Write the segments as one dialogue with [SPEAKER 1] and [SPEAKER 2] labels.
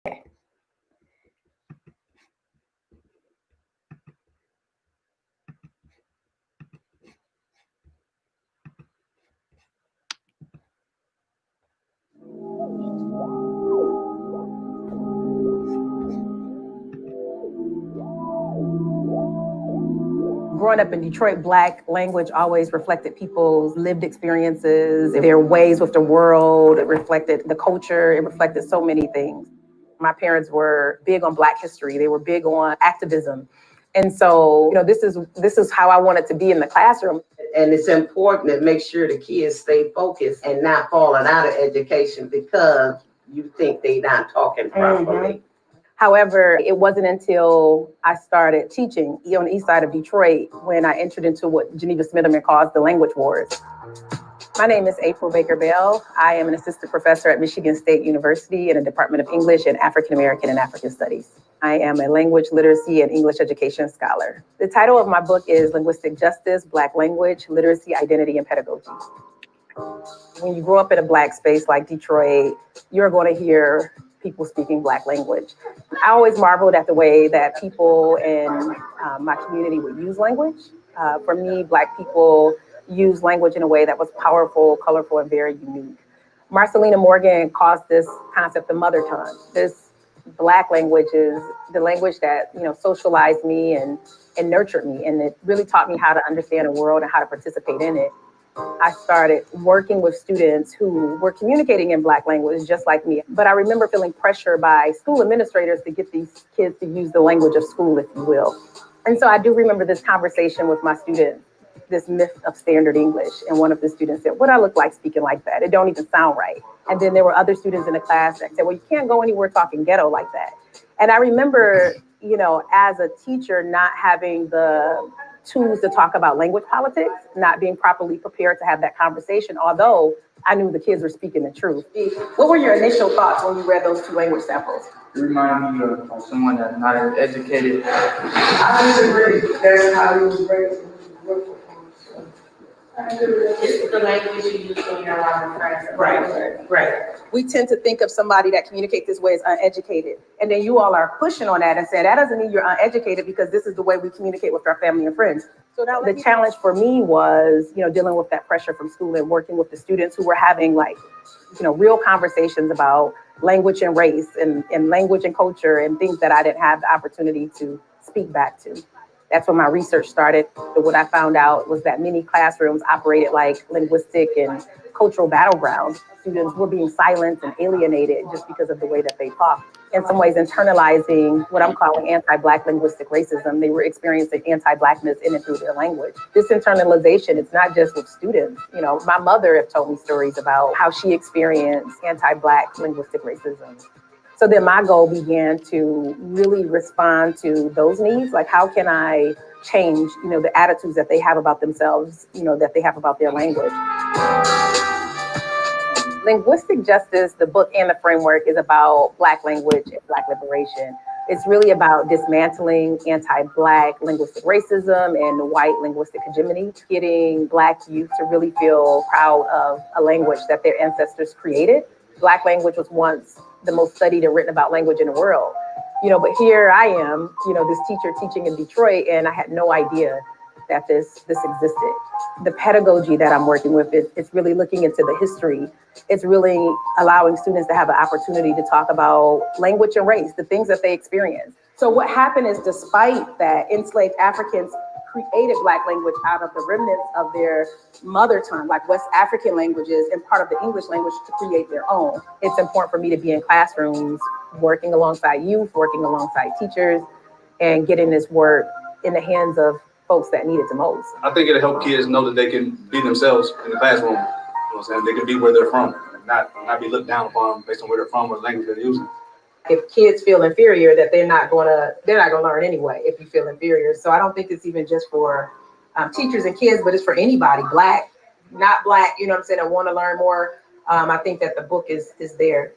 [SPEAKER 1] Growing up in Detroit, Black language always reflected people's lived experiences, their ways with the world. It reflected the culture. It reflected so many things. My parents were big on Black history. They were big on activism. And so, this is how I wanted to be in the classroom.
[SPEAKER 2] And it's important to make sure the kids stay focused and not falling out of education because you think they're not talking properly.
[SPEAKER 1] However, it wasn't until I started teaching on the east side of Detroit when I entered into what Geneva Smitherman calls the language wars. My name is April Baker Bell. I am an assistant professor at Michigan State University in the Department of English and African American and African Studies. I am a language literacy and English education scholar. The title of my book is Linguistic Justice, Black Language, Literacy, Identity, and Pedagogy. When you grow up in a Black space like Detroit, you're going to hear people speaking Black language. I always marveled at the way that people in my community would use language. For me, Black people use language in a way that was powerful, colorful, and very unique. Marcelina Morgan calls this concept the mother tongue. This Black language is the language that socialized me and nurtured me, and it really taught me how to understand the world and how to participate in it. I started working with students who were communicating in Black language just like me. But I remember feeling pressure by school administrators to get these kids to use the language of school, if you will. And so I do remember this conversation with my students, this myth of standard English. And one of the students said, "What I look like speaking like that? It don't even sound right." And then there were other students in the class that said, "Well, you can't go anywhere talking ghetto like that." And I remember, as a teacher, not having the tools to talk about language politics, not being properly prepared to have that conversation, although I knew the kids were speaking the truth. What were your initial thoughts when you read those two language samples?
[SPEAKER 3] It reminded me of someone that's not as educated.
[SPEAKER 4] I disagree. That's how he was raised.
[SPEAKER 5] It's the language you use when you're around friends.
[SPEAKER 1] Right. We tend to think of somebody that communicates this way as uneducated. And then you all are pushing on that and saying, that doesn't mean you're uneducated because this is the way we communicate with our family and friends. So the challenge for me was, dealing with that pressure from school and working with the students who were having real conversations about language and race and language and culture and things that I didn't have the opportunity to speak back to. That's when my research started. What I found out was that many classrooms operated like linguistic and cultural battlegrounds. Students were being silenced and alienated just because of the way that they talk. In some ways, internalizing what I'm calling anti-Black linguistic racism. They were experiencing anti-Blackness in and through their language. This internalization, it's not just with students. My mother have told me stories about how she experienced anti-Black linguistic racism. So then my goal began to really respond to those needs. Like, how can I change, the attitudes that they have about themselves, that they have about their language? Linguistic Justice, the book and the framework, is about Black language and Black liberation. It's really about dismantling anti-Black linguistic racism and white linguistic hegemony, getting Black youth to really feel proud of a language that their ancestors created. Black language was once the most studied and written about language in the world. But here I am, this teacher teaching in Detroit, and I had no idea that this existed. The pedagogy that I'm working with, it's really looking into the history. It's really allowing students to have an opportunity to talk about language and race, the things that they experience. So what happened is, despite that, enslaved Africans created Black language out of the remnants of their mother tongue, like West African languages and part of the English language, to create their own. It's important for me to be in classrooms, working alongside youth, working alongside teachers, and getting this work in the hands of folks that need it the most.
[SPEAKER 6] I think it'll help kids know that they can be themselves in the classroom. You know what I'm saying? They can be where they're from, and not be looked down upon based on where they're from or the language they're using.
[SPEAKER 1] If kids feel inferior, that they're not gonna learn anyway if you feel inferior. So I don't think it's even just for teachers and kids, but it's for anybody, Black, not Black, that want to learn more. I think that the book is there.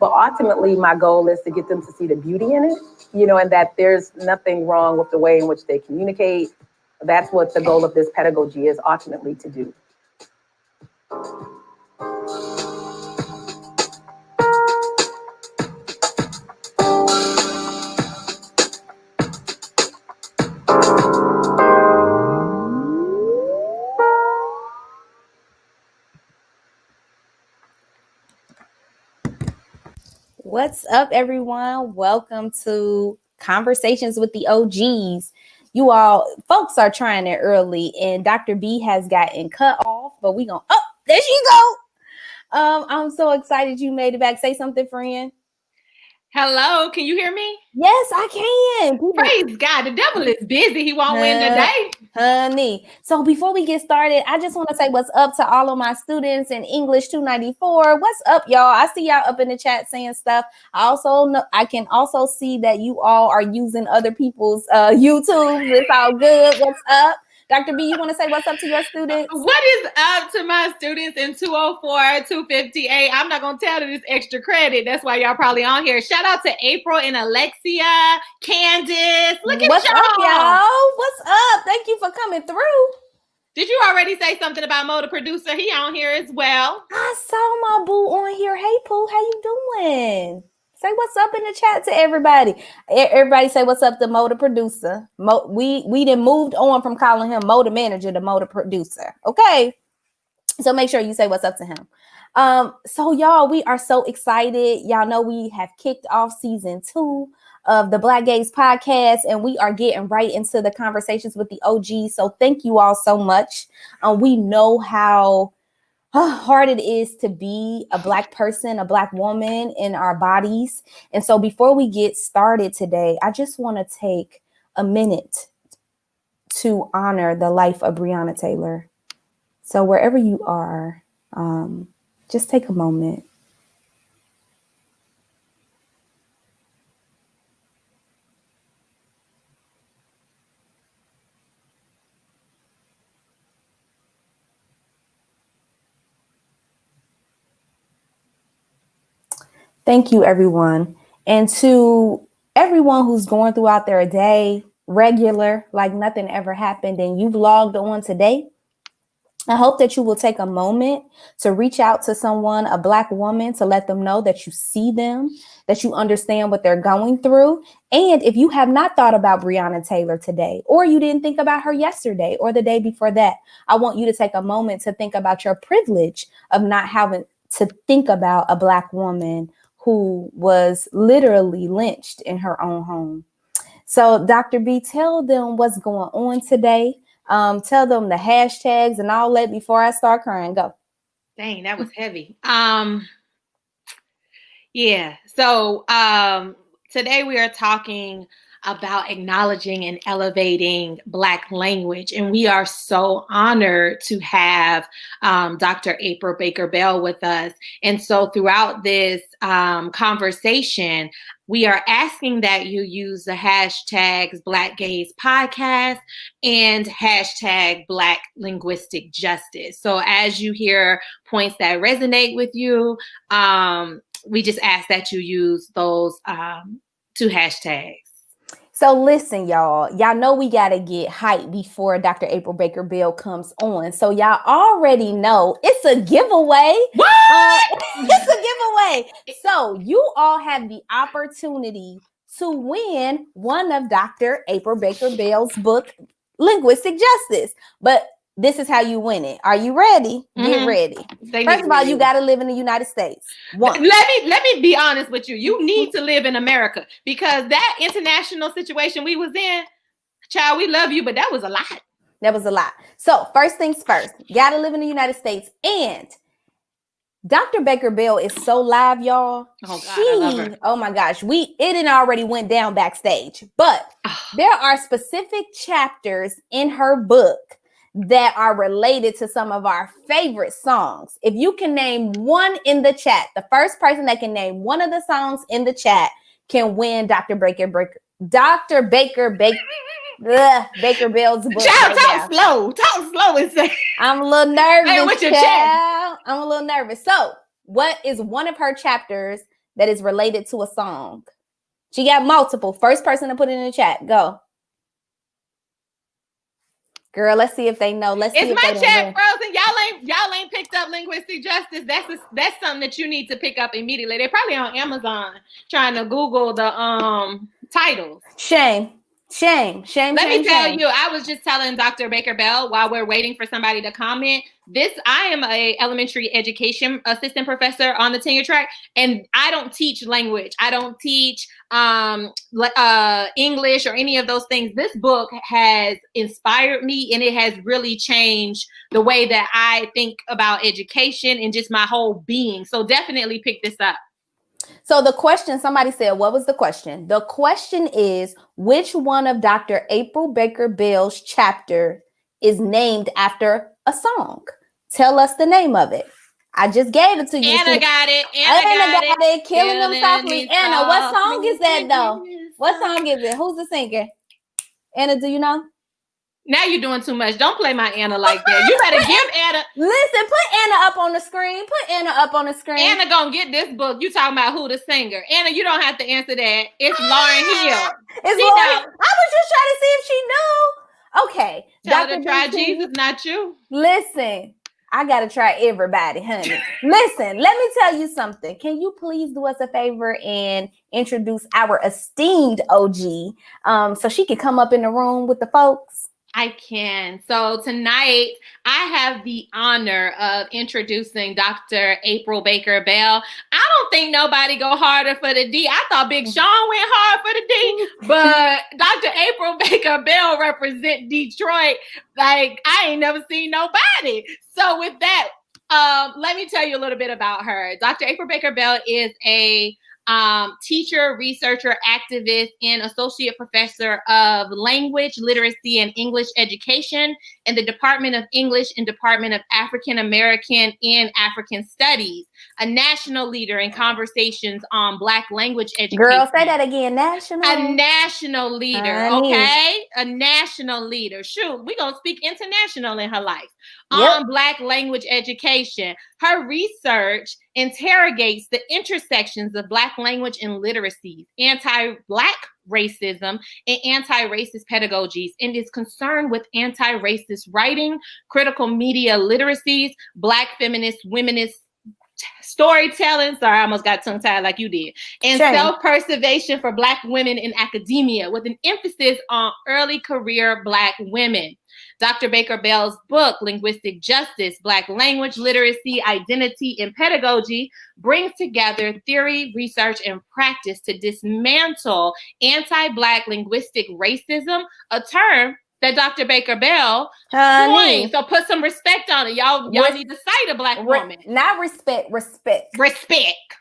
[SPEAKER 1] But ultimately, my goal is to get them to see the beauty in it, and that there's nothing wrong with the way in which they communicate. That's what the goal of this pedagogy is ultimately to do.
[SPEAKER 7] What's up, everyone? Welcome to Conversations with the OGs. You all, folks are trying it early, and Dr. B has gotten cut off, but we gonna, oh, there she go. I'm so excited you made it back. Say something, friend.
[SPEAKER 5] Hello, can you hear me?
[SPEAKER 7] Yes, I can. People,
[SPEAKER 5] praise God, the devil is busy. He won't win today.
[SPEAKER 7] Honey. So before we get started, I just want to say what's up to all of my students in English 294. What's up, y'all? I see y'all up in the chat saying stuff. I can also see that you all are using other people's YouTube. It's all good. What's up? Dr. B, you want to say what's up to your students?
[SPEAKER 5] What is up to my students in 204, 258? I'm not going to tell them this extra credit. That's why y'all probably on here. Shout out to April and Alexia, Candace. Look at
[SPEAKER 7] What's
[SPEAKER 5] y'all.
[SPEAKER 7] up, y'all? What's up? Thank you for coming through.
[SPEAKER 5] Did you already say something about Mo, the producer? He on here as well.
[SPEAKER 7] I saw my boo on here. Hey, Pooh, how you doing? Say what's up in the chat to everybody. Everybody say what's up to Mo, the producer. Mo, we done moved on from calling him Mo, the manager, to Mo, the producer. Okay, so make sure you say what's up to him. So y'all, we are so excited. Y'all know we have kicked off season 2 of the Black Gaze podcast, and we are getting right into the conversations with the OG. So thank you all so much. We know how hard it is to be a Black person, a Black woman in our bodies. And so before we get started today, I just want to take a minute to honor the life of Breonna Taylor. So wherever you are, just take a moment. Thank you, everyone. And to everyone who's going throughout their day, regular, like nothing ever happened, and you've logged on today, I hope that you will take a moment to reach out to someone, a Black woman, to let them know that you see them, that you understand what they're going through. And if you have not thought about Breonna Taylor today, or you didn't think about her yesterday or the day before that, I want you to take a moment to think about your privilege of not having to think about a Black woman who was literally lynched in her own home. So Dr. B, tell them what's going on today. Tell them the hashtags and all that before I start crying. Go.
[SPEAKER 5] Dang, that was heavy. Yeah. So today we are talking about acknowledging and elevating Black language. And we are so honored to have Dr. April Baker Bell with us. And so throughout this conversation, we are asking that you use the hashtags Black Gaze Podcast and hashtag Black Linguistic Justice. So as you hear points that resonate with you, we just ask that you use those 2 hashtags.
[SPEAKER 7] So listen, y'all know we got to get hyped before Dr. April Baker Bell comes on. So y'all already know it's a giveaway.
[SPEAKER 5] What?
[SPEAKER 7] It's a giveaway. So you all have the opportunity to win one of Dr. April Baker Bell's book, Linguistic Justice. But this is how you win it. Are you ready? Get ready. First of all, you got to live in the United States.
[SPEAKER 5] Let me be honest with you. You need to live in America, because that international situation we was in, child, we love you, but that was a lot.
[SPEAKER 7] That was a lot. So first things first, got to live in the United States. And Dr. Baker Bell is so live, y'all.
[SPEAKER 5] Oh God, I love her.
[SPEAKER 7] Oh my gosh, it had already went down backstage. But there are specific chapters in her book that are related to some of our favorite songs. If you can name one in the chat, the first person that can name one of the songs in the chat can win Dr. Baker Bell's book.
[SPEAKER 5] Child, talk slow and say.
[SPEAKER 7] I'm a little nervous.
[SPEAKER 5] Hey, with your chest.
[SPEAKER 7] I'm a little nervous. So, what is one of her chapters that is related to a song? She got multiple. First person to put it in the chat. Go. Girl, let's see if they know.
[SPEAKER 5] Is my chat frozen? Y'all ain't picked up Linguistic Justice. That's something that you need to pick up immediately. They're probably on Amazon trying to Google the titles.
[SPEAKER 7] Shame. Shame.
[SPEAKER 5] Let me tell you, I was just telling Dr. Baker Bell while we're waiting for somebody to comment. I am a elementary education assistant professor on the tenure track, and I don't teach language. I don't teach English or any of those things. This book has inspired me, and it has really changed the way that I think about education and just my whole being. So definitely pick this up.
[SPEAKER 7] So the question, somebody said, what was the question? The question is, which one of Dr. April Baker Bell's chapter is named after a song? Tell us the name of it. I just gave it to you.
[SPEAKER 5] Anna got it.
[SPEAKER 7] Anna got it. Killing Them Softly. Anna, what song is that though? What song is it? Who's the singer? Anna, do you know?
[SPEAKER 5] Now you're doing too much. Don't play my Anna like that. You better give Anna.
[SPEAKER 7] Listen, put Anna up on the screen. Put Anna up on the screen.
[SPEAKER 5] Anna gonna get this book. You talking about who the singer? Anna, you don't have to answer that. It's Lauryn Hill.
[SPEAKER 7] It's Lauryn. I was just trying to see if she knew. Okay.
[SPEAKER 5] Tell her to try Jesus, not you.
[SPEAKER 7] Listen, I gotta try everybody, honey. Listen, let me tell you something. Can you please do us a favor and introduce our esteemed OG so she can come up in the room with the folks?
[SPEAKER 5] I can. So tonight, I have the honor of introducing Dr. April Baker Bell. I don't think nobody go harder for the D. I thought Big Sean went hard for the D, but Dr. April Baker Bell represent Detroit like I ain't never seen nobody. So with that, let me tell you a little bit about her. Dr. April Baker Bell is a teacher, researcher, activist, and associate professor of language, literacy, and English education in the Department of English and Department of African American and African Studies, a national leader in conversations on Black language education.
[SPEAKER 7] Girl, say that again, national.
[SPEAKER 5] A national leader, okay? A national leader. Shoot, we're going to speak international in her life. On Black language education. Her research interrogates the intersections of Black language and literacies, anti-Black racism, and anti-racist pedagogies, and is concerned with anti-racist writing, critical media literacies, Black feminist, womenist storytelling, sorry, I almost got tongue-tied like you did, and self-preservation for Black women in academia, with an emphasis on early career Black women. Dr. Baker Bell's book, Linguistic Justice, Black Language, Literacy, Identity, and Pedagogy, brings together theory, research, and practice to dismantle anti-Black linguistic racism, a term that Dr. Baker Bell coined. So put some respect on it. Y'all need to cite a Black woman.
[SPEAKER 7] Not respect.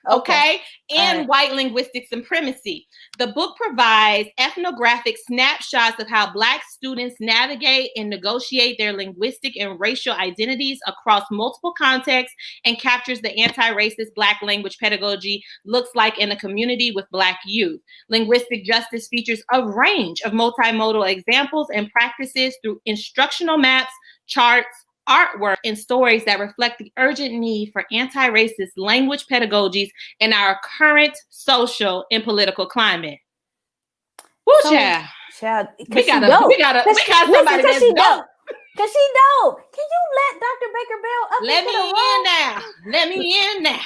[SPEAKER 5] Okay? And white linguistic supremacy. The book provides ethnographic snapshots of how Black students navigate and negotiate their linguistic and racial identities across multiple contexts, and captures the anti-racist Black language pedagogy looks like in a community with Black youth. Linguistic Justice features a range of multimodal examples and practices through instructional maps, charts, artwork, and stories that reflect the urgent need for anti-racist language pedagogies in our current social and political climate. Woo, child. We got somebody that's dope.
[SPEAKER 7] Cause she dope. Can you let Dr. Baker Bell up?
[SPEAKER 5] Let me in now.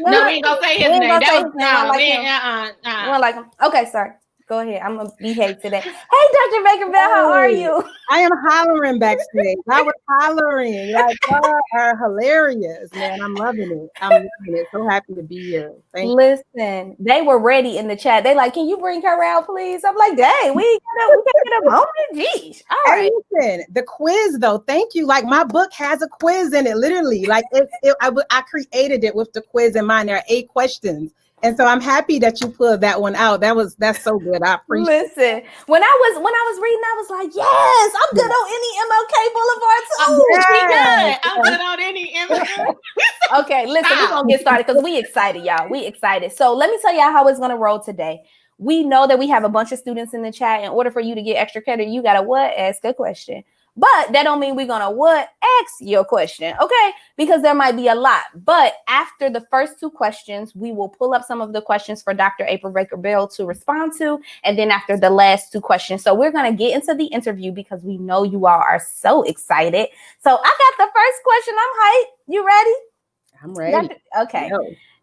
[SPEAKER 5] No, we ain't gonna say his name.
[SPEAKER 7] Okay, sorry. Go ahead. I'm gonna behave today. Hey, Dr. Baker Bell, how are you?
[SPEAKER 8] I am hollering backstage. I was hollering. Like, y'all are hilarious, man. I'm loving it. So happy to be here. Thank you.
[SPEAKER 7] Listen, they were ready in the chat. They like, can you bring her out, please? I'm like, dang, we can't get a moment. Jeez. All right.
[SPEAKER 8] Listen, the quiz though. Thank you. Like, my book has a quiz in it. Literally, like I created it with the quiz in mind. There are 8 questions. And so I'm happy that you pulled that one out. That's so good. I appreciate it.
[SPEAKER 7] Listen, when I was reading, I was like, yes, I'm good on any MLK Boulevard too.
[SPEAKER 5] I'm good on any MLK.
[SPEAKER 7] Okay, listen, we're gonna get started because we excited, y'all. We excited. So let me tell y'all how it's gonna roll today. We know that we have a bunch of students in the chat. In order for you to get extra credit, you gotta ask a question. But that don't mean we're gonna ask your question, okay? Because there might be a lot. But after the first 2 questions, we will pull up some of the questions for Dr. April Baker Bell to respond to. And then after the last 2 questions. So we're gonna get into the interview because we know you all are so excited. So I got the first question. I'm hyped. You ready?
[SPEAKER 8] I'm ready.
[SPEAKER 7] Okay.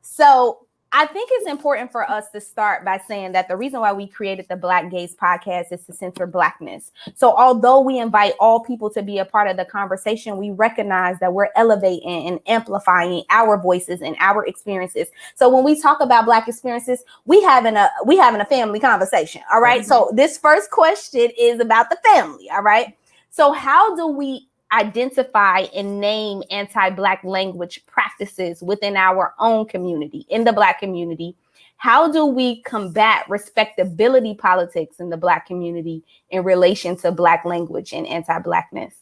[SPEAKER 7] So I think it's important for us to start by saying that the reason why we created the Black Gaze podcast is to center Blackness. So although we invite all people to be a part of the conversation, we recognize that we're elevating and amplifying our voices and our experiences. So when we talk about Black experiences, we having a family conversation. All right. Mm-hmm. So this first question is about the family. All right. So how do we identify and name anti-Black language practices within our own community, in the Black community? How do we combat respectability politics in the Black community in relation to Black language and anti-Blackness?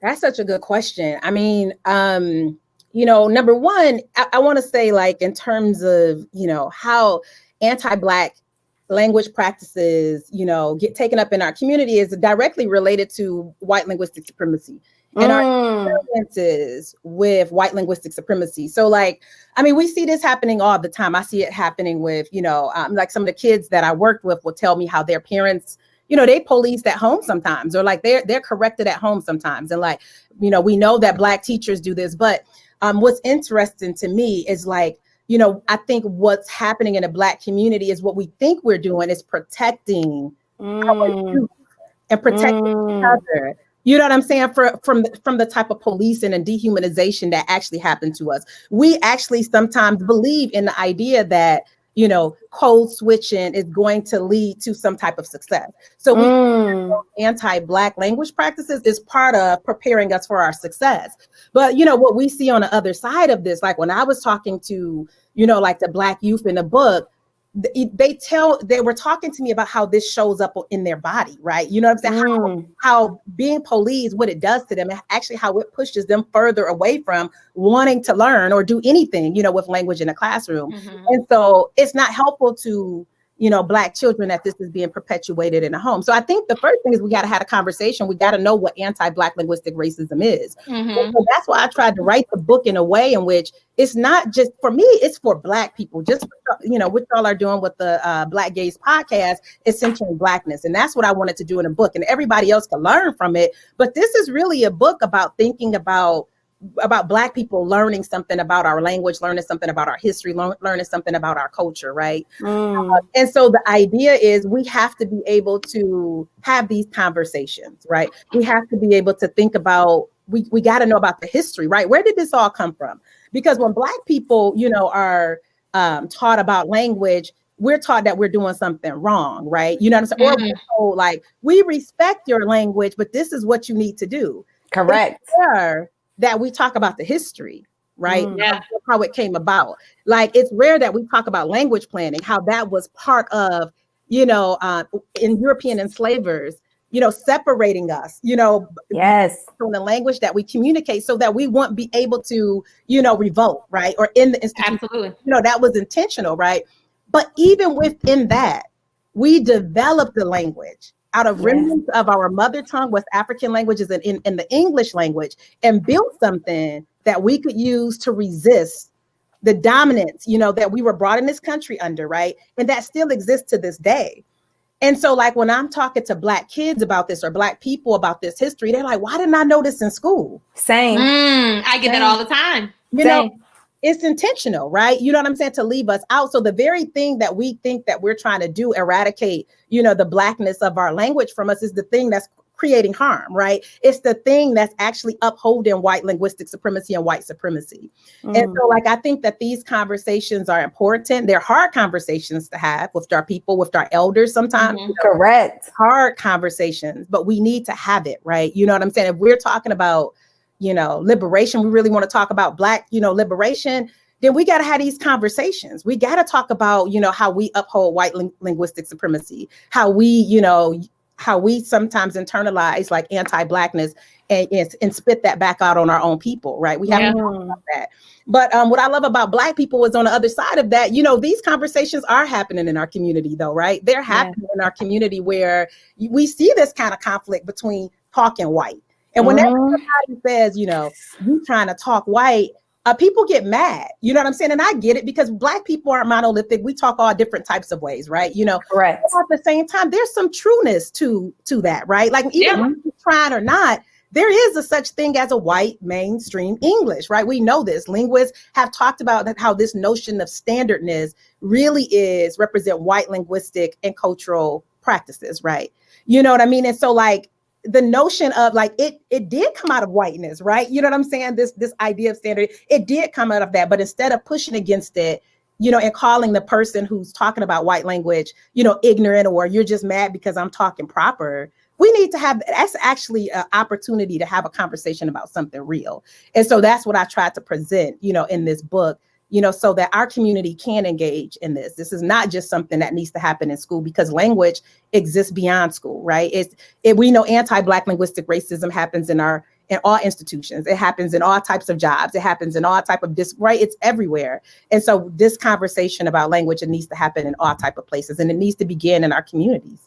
[SPEAKER 8] That's such a good question. I mean, number one, I want to say, like, in terms of, how anti-Black language practices, get taken up in our community is directly related to white linguistic supremacy and our experiences with white linguistic supremacy. So, like, I mean, we see this happening all the time. I see it happening with, like some of the kids that I worked with will tell me how their parents, they policed at home sometimes, or like they're corrected at home sometimes. And like, we know that Black teachers do this, but what's interesting to me is like, I think what's happening in the Black community is what we think we're doing is protecting our youth and protecting each other. You know what I'm saying? From the type of policing and dehumanization that actually happened to us. We actually sometimes believe in the idea that, code switching is going to lead to some type of success. So anti-Black language practices is part of preparing us for our success. But, what we see on the other side of this, like when I was talking to, like the Black youth in the book, they were talking to me about how this shows up in their body, right? You know what I'm saying? How being policed, what it does to them, actually how it pushes them further away from wanting to learn or do anything, with language in a classroom. And so it's not helpful to, Black children that this is being perpetuated in a home. So I think the first thing is we got to have a conversation. We got to know what anti-Black linguistic racism is. So that's why I tried to write the book in a way in which it's not just for me, it's for Black people. Just, what y'all are doing with the Black Gaze podcast is centering Blackness. And that's what I wanted to do in a book, and everybody else can learn from it. But this is really a book about thinking about Black people learning something about our language, learning something about our history, learning something about our culture, right? And so the idea is we have to be able to have these conversations, right? We have to be able to think about, we got to know about the history, right? Where did this all come from? Because when Black people, are taught about language, we're taught that we're doing something wrong, right? You know what I'm saying? Or we're told, like, we respect your language, but this is what you need to do.
[SPEAKER 7] Correct.
[SPEAKER 8] That we talk about the history, right? How it came about. Like, it's rare that we talk about language planning, how that was part of, in European enslavers, separating us, from the language that we communicate so that we won't be able to, revolt, right? Or in the institution,
[SPEAKER 5] absolutely,
[SPEAKER 8] that was intentional, right? But even within that, we developed the language out of remnants of our mother tongue, West African languages, and in the English language, and built something that we could use to resist the dominance, that we were brought in this country under, right? And that still exists to this day. And so, like, when I'm talking to Black kids about this or Black people about this history, they're like, why didn't I know this in school?
[SPEAKER 7] Same.
[SPEAKER 5] I get that all the time.
[SPEAKER 8] It's intentional, right? You know what I'm saying? To leave us out. So the very thing that we think that we're trying to do, eradicate, the Blackness of our language from us, is the thing that's creating harm, right? It's the thing that's actually upholding white linguistic supremacy and white supremacy. And so, like, I think that these conversations are important. They're hard conversations to have with our people, with our elders sometimes.
[SPEAKER 7] Correct.
[SPEAKER 8] Hard conversations, but we need to have it, right? You know what I'm saying? If we're talking about, liberation, we really want to talk about Black, liberation, then we got to have these conversations. We got to talk about, how we uphold white linguistic supremacy, how we sometimes internalize like anti-Blackness and spit that back out on our own people, right? We have to talk about that. But what I love about Black people is on the other side of that, these conversations are happening in our community though, right? They're happening in our community where we see this kind of conflict between talk and white. And whenever somebody says, you trying to talk white, people get mad. You know what I'm saying? And I get it, because Black people aren't monolithic. We talk all different types of ways, right?
[SPEAKER 7] Correct.
[SPEAKER 8] But at the same time, there's some trueness to that, right? Like, even if you're trying or not, there is a such thing as a white mainstream English, right? We know this. Linguists have talked about how this notion of standardness really represent white linguistic and cultural practices, right? You know what I mean? And so like the notion of like it did come out of whiteness, right? You know what I'm saying? This idea of standard, it did come out of that, but instead of pushing against it, you know, and calling the person who's talking about white language, you know, ignorant, or you're just mad because I'm talking proper. We need to have, that's actually an opportunity to have a conversation about something real. And so that's what I tried to present, you know, in this book, you know, so that our community can engage in this. This is not just something that needs to happen in school, because language exists beyond school, right? We know anti-Black linguistic racism happens in all institutions. It happens in all types of jobs. It happens in all type of right? It's everywhere. And so this conversation about language, it needs to happen in all type of places, and it needs to begin in our communities.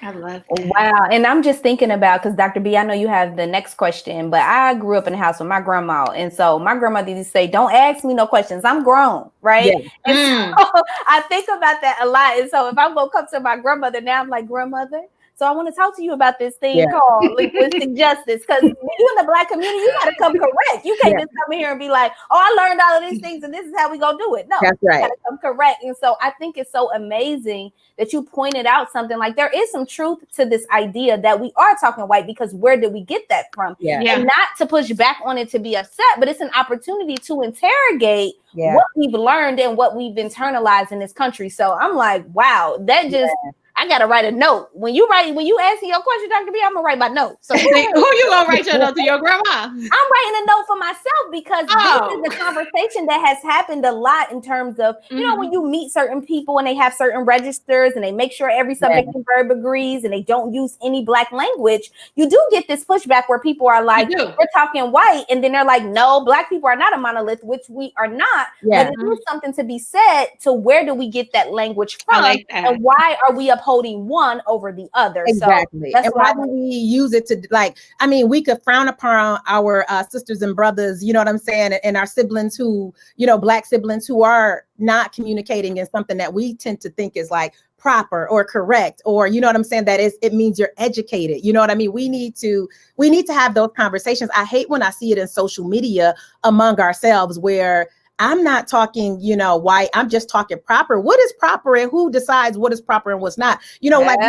[SPEAKER 5] I love that.
[SPEAKER 7] Wow. And I'm just thinking about, because Dr. B, I know you have the next question, but I grew up in a house with my grandma. And so my grandmother used to say, don't ask me no questions. I'm grown, right?
[SPEAKER 8] Yeah.
[SPEAKER 7] And so I think about that a lot. And so if I'm going to come to my grandmother now, I'm like, grandmother, so I want to talk to you about this thing called linguistic justice. Because when you in the Black community, you got to come correct. You can't just come here and be like, oh, I learned all of these things and this is how we going to do it. No,
[SPEAKER 8] that's right.
[SPEAKER 7] You got to come correct. And so I think it's so amazing that you pointed out something like there is some truth to this idea that we are talking white, because where did we get that from? And not to push back on it to be upset, but it's an opportunity to interrogate what we've learned and what we've internalized in this country. So I'm like, wow, that just... I gotta write a note. When you answer your question, Dr. B, I'm gonna write my note. So
[SPEAKER 5] who you gonna write your note to? Your grandma?
[SPEAKER 7] I'm writing a note for myself, because this is a conversation that has happened a lot in terms of, you know, when you meet certain people and they have certain registers and they make sure every subject and verb agrees and they don't use any Black language, you do get this pushback where people are like, we're talking white, and then they're like, no, Black people are not a monolith, which we are not. But it is something to be said to where do we get that language from, and why are we upholding one over the other?
[SPEAKER 8] Exactly.
[SPEAKER 7] So that's
[SPEAKER 8] and why do we use it to, like, I mean, we could frown upon our sisters and brothers, you know what I'm saying, and our siblings who, you know, Black siblings who are not communicating in something that we tend to think is like proper or correct, or, you know what I'm saying, that is, it means you're educated. You know what I mean? We need to have those conversations. I hate when I see it in social media among ourselves, where I'm not talking, you know, white. I'm just talking proper. What is proper, and who decides what is proper and what's not? You know, like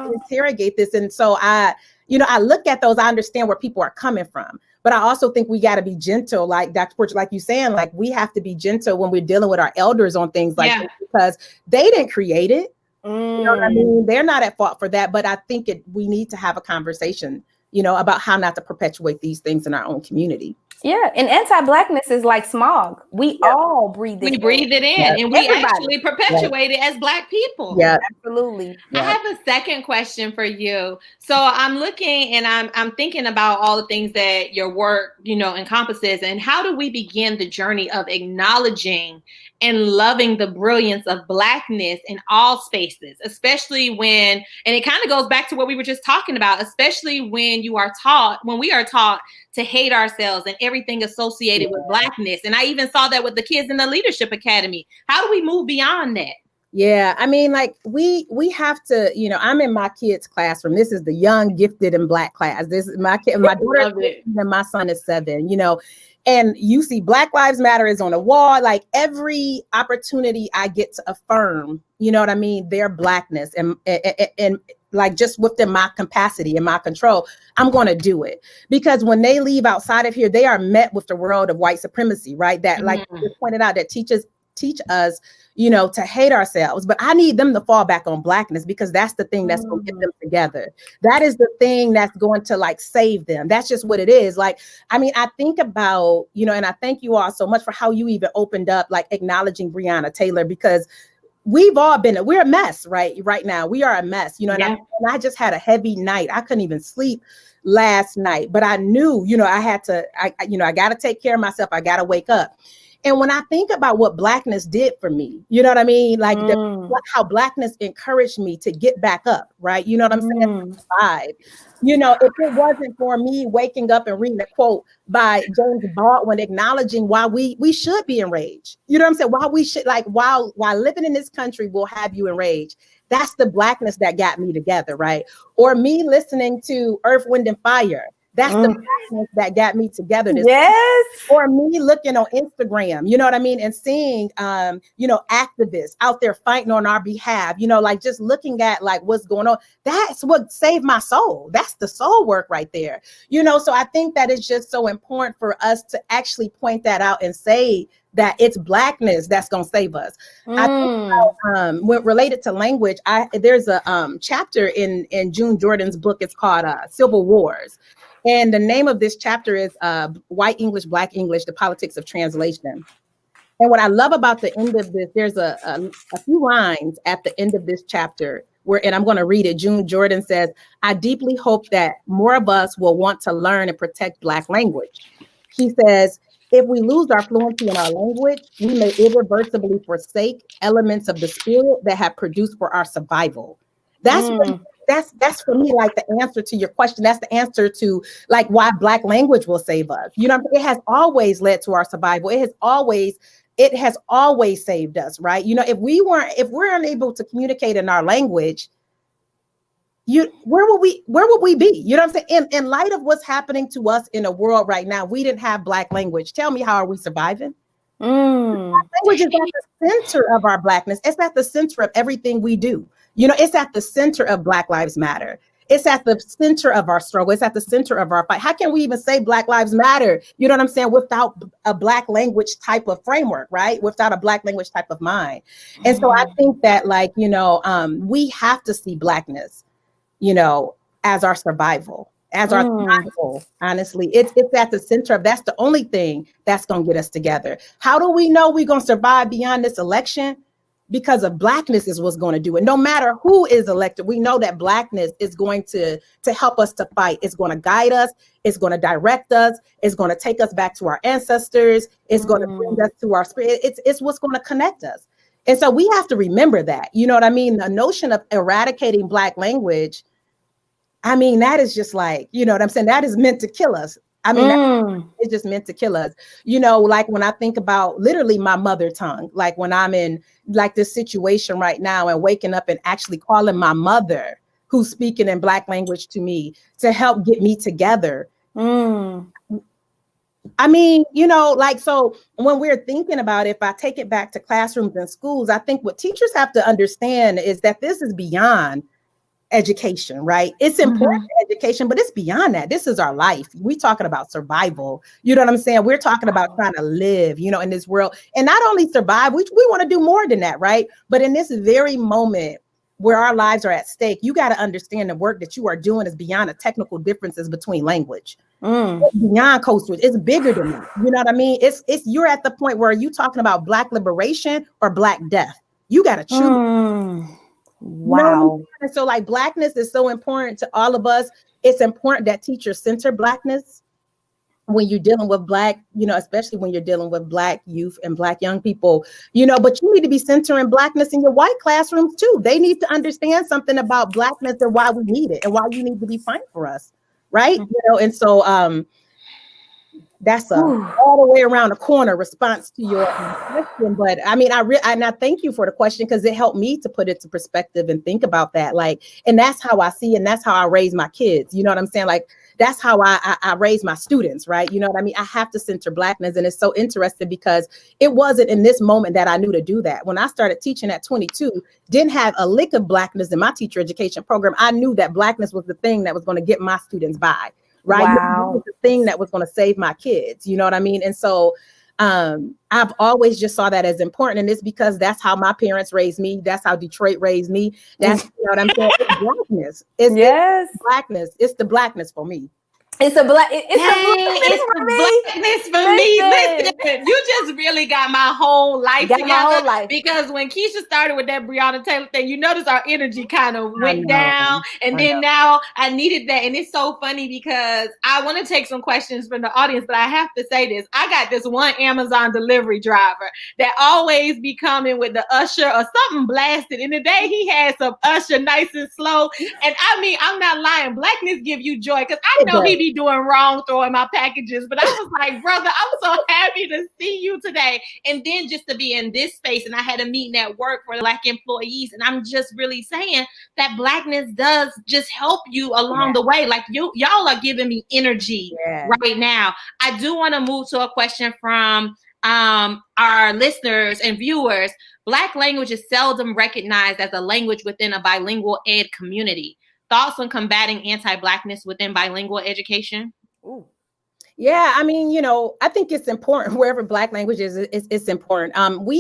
[SPEAKER 8] we interrogate this. And so I look at those. I understand where people are coming from, but I also think we got to be gentle, like Dr. Porcher, like you saying, like we have to be gentle when we're dealing with our elders on things like this, because they didn't create it. You know what I mean? They're not at fault for that. But I think we need to have a conversation, you know, about how not to perpetuate these things in our own community.
[SPEAKER 7] Yeah, and anti-Blackness is like smog. We all breathe it in.
[SPEAKER 5] We breathe it in, and we actually perpetuate it as Black people.
[SPEAKER 8] Yeah,
[SPEAKER 7] absolutely.
[SPEAKER 5] I have a second question for you. So I'm looking and I'm thinking about all the things that your work, you know, encompasses, and how do we begin the journey of acknowledging and loving the brilliance of Blackness in all spaces, especially when, and it kind of goes back to what we were just talking about, especially when we are taught to hate ourselves and everything associated with Blackness. And I even saw that with the kids in the Leadership Academy. How do we move beyond that?
[SPEAKER 8] Yeah, I mean, like we have to, you know, I'm in my kids' classroom. This is the young, gifted, and Black class. This is my kid, my daughter, and my son is 7, you know, and you see Black Lives Matter is on the wall. Like every opportunity I get to affirm, you know what I mean, their Blackness and like just within my capacity and my control, I'm going to do it. Because when they leave outside of here, they are met with the world of white supremacy, right? That, like you pointed out, that teach us, you know, to hate ourselves. But I need them to fall back on Blackness, because that's the thing that's going to get them together. That is the thing that's going to like save them. That's just what it is. Like, I mean, I think about, you know, and I thank you all so much for how you even opened up, like acknowledging Breonna Taylor, because we're a mess right now. We are a mess, you know, and I just had a heavy night. I couldn't even sleep last night, but I knew, you know, I got to take care of myself. I got to wake up. And when I think about what Blackness did for me, you know what I mean? Like how Blackness encouraged me to get back up, right? You know what I'm saying? You know, if it wasn't for me waking up and reading a quote by James Baldwin acknowledging why we should be enraged, you know what I'm saying? Why we should, like, while living in this country will have you enraged. That's the Blackness that got me together, right? Or me listening to Earth, Wind, and Fire, That's the blackness that got me together.
[SPEAKER 7] Yes.
[SPEAKER 8] Or me looking on Instagram, you know what I mean? And seeing, activists out there fighting on our behalf, like just looking at like what's going on. That's what saved my soul. That's the soul work right there. So I think that it's just so important for us to actually point that out and say that it's blackness that's going to save us. I think when related to language, there's a chapter in June Jordan's book. It's called Civil Wars. And the name of this chapter is White English, Black English, the Politics of Translation. And what I love about the end of this, there's a few lines at the end of this chapter and I'm going to read it. June Jordan says, "I deeply hope that more of us will want to learn and protect Black language." She says, "If we lose our fluency in our language, we may irreversibly forsake elements of the spirit that have produced for our survival." That's for me, like the answer to your question. That's the answer to like why Black language will save us. It has always led to our survival. It has always saved us, right? If we're unable to communicate in our language, where would we be? You know what I'm saying? In light of what's happening to us in the world right now, we didn't have Black language. Tell me, how are we surviving? Language is at the center of our Blackness. It's at the center of everything we do. It's at the center of Black Lives Matter. It's at the center of our struggle. It's at the center of our fight. How can we even say Black Lives Matter, you know what I'm saying, without a Black language type of framework, right? Without a Black language type of mind. And so I think that we have to see Blackness, as our survival, honestly. It's at the center of, that's the only thing that's going to get us together. How do we know we're going to survive beyond this election? Because of Blackness is what's going to do it. No matter who is elected, we know that Blackness is going to help us to fight. It's going to guide us. It's going to direct us. It's going to take us back to our ancestors. It's going to bring us to our spirit. It's what's going to connect us. And so we have to remember that. You know what I mean? The notion of eradicating Black language, that is just like, you know what I'm saying? That is meant to kill us. It's just meant to kill us. Like when I think about literally my mother tongue, like when I'm in like this situation right now and waking up and actually calling my mother who's speaking in Black language to me to help get me together. So when we're thinking about it, if I take it back to classrooms and schools, I think what teachers have to understand is that this is beyond education, right? It's important education, but it's beyond that. This is our life. We're talking about survival. You know what I'm saying? We're talking about trying to live, in this world, and not only survive, we want to do more than that, right? But in this very moment where our lives are at stake, you got to understand the work that you are doing is beyond the technical differences between language. It's beyond code switch. It's bigger than that. You know what I mean? It's you're at the point where you talking about Black liberation or Black death. You got to choose.
[SPEAKER 7] Wow.
[SPEAKER 8] And so like Blackness is so important to all of us. It's important that teachers center Blackness when you're dealing with Black, especially when you're dealing with Black youth and Black young people, but you need to be centering Blackness in your white classrooms too. They need to understand something about Blackness and why we need it and why you need to be fighting for us. Right. And so that's all the way around the corner response to your question. But I thank you for the question because it helped me to put it to perspective and think about that. And that's how I see, and that's how I raise my kids. You know what I'm saying? That's how I raise my students, right? You know what I mean? I have to center Blackness. And it's so interesting because it wasn't in this moment that I knew to do that. When I started teaching at 22, didn't have a lick of Blackness in my teacher education program. I knew that Blackness was the thing that was going to get my students by. Right.
[SPEAKER 7] Wow.
[SPEAKER 8] It was the thing that was going to save my kids. You know what I mean? And so I've always just saw that as important. And it's because that's how my parents raised me. That's how Detroit raised me. That's what I'm saying. It's Blackness. It's Blackness. It's the Blackness for me.
[SPEAKER 7] It's a Blackness for me.
[SPEAKER 5] Listen, you just really got my whole life together. Because when Keisha started with that Breonna Taylor thing, you notice our energy kind of went down. And then now I needed that. And it's so funny because I want to take some questions from the audience, but I have to say this. I got this one Amazon delivery driver that always be coming with the Usher or something blasted. And today he had some Usher nice and slow. And I'm not lying. Blackness give you joy because I know he be be doing wrong throwing my packages. But I was like, brother, I'm so happy to see you today. And then just to be in this space, and I had a meeting at work for Black employees, and I'm just really saying that Blackness does just help you along the way. Like y'all are giving me energy right now. I do want to move to a question from our listeners and viewers. Black language is seldom recognized as a language within a bilingual ed community. Thoughts on combating anti-Blackness within bilingual education?
[SPEAKER 8] Ooh. Yeah, I mean, I think it's important wherever Black language is, it's important.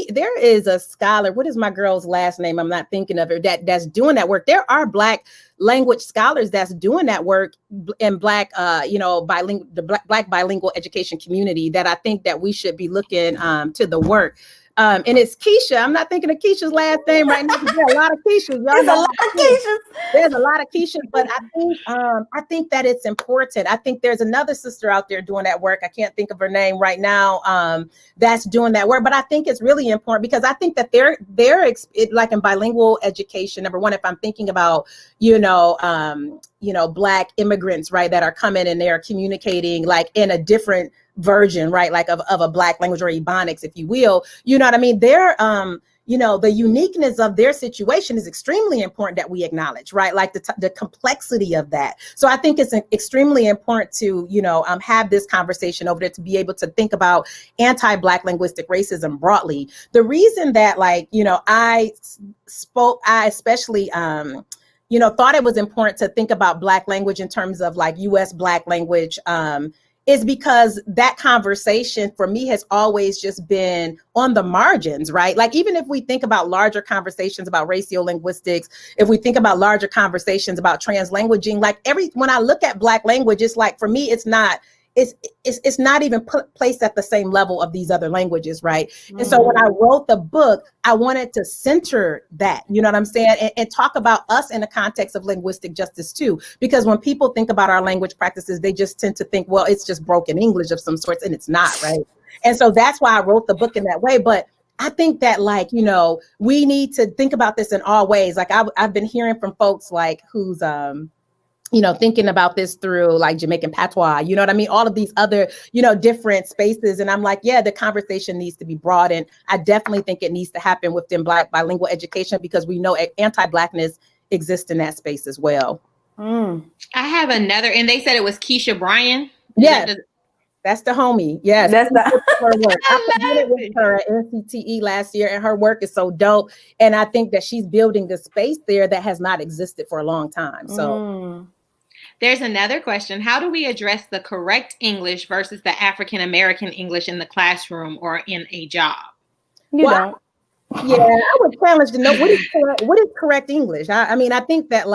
[SPEAKER 8] There is a scholar, what is my girl's last name? I'm not thinking of her, that's doing that work. There are Black language scholars that's doing that work in Black, Black bilingual education community that I think that we should be looking to the work. And it's Keisha. I'm not thinking of Keisha's last name right now. There's a lot of Keishas. There's a lot of Keishas. There's a lot of Keishas, but I think that it's important. I think there's another sister out there doing that work. I can't think of her name right now. That's doing that work, but I think it's really important because I think that they're like in bilingual education. Number one, if I'm thinking about Black immigrants, right, that are coming and they're communicating like in a different version, right, like of a Black language or Ebonics, if you will, you know what I mean? They're, the uniqueness of their situation is extremely important that we acknowledge, right? Like the complexity of that. So I think it's extremely important to, have this conversation over there to be able to think about anti-Black linguistic racism broadly. The reason that I especially, thought it was important to think about Black language in terms of like US Black language, is because that conversation for me has always just been on the margins, right? Like even if we think about larger conversations about sociolinguistics, if we think about larger conversations about translanguaging, like when I look at Black language, it's like, for me, it's not even placed at the same level of these other languages, right? Mm-hmm. And so when I wrote the book, I wanted to center that, you know what I'm saying? And talk about us in the context of linguistic justice too. Because when people think about our language practices, they just tend to think, well, it's just broken English of some sorts, and it's not, right? And so that's why I wrote the book in that way. But I think that we need to think about this in all ways. Like I've been hearing from folks like who's, thinking about this through like Jamaican patois, you know what I mean? All of these other, different spaces. And I'm like, yeah, the conversation needs to be broadened. I definitely think it needs to happen within Black bilingual education because we know anti-Blackness exists in that space as well.
[SPEAKER 5] I have another, and they said it was Keisha Bryan.
[SPEAKER 8] Yeah, that's the homie. Yes,
[SPEAKER 7] that's
[SPEAKER 8] her work. I presented with her at NCTE last year, and her work is so dope. And I think that she's building the space there that has not existed for a long time. So.
[SPEAKER 5] There's another question. How do we address the correct English versus the African-American English in the classroom or in a job?
[SPEAKER 8] Yeah, I would challenge to know what is correct English. I mean, I think that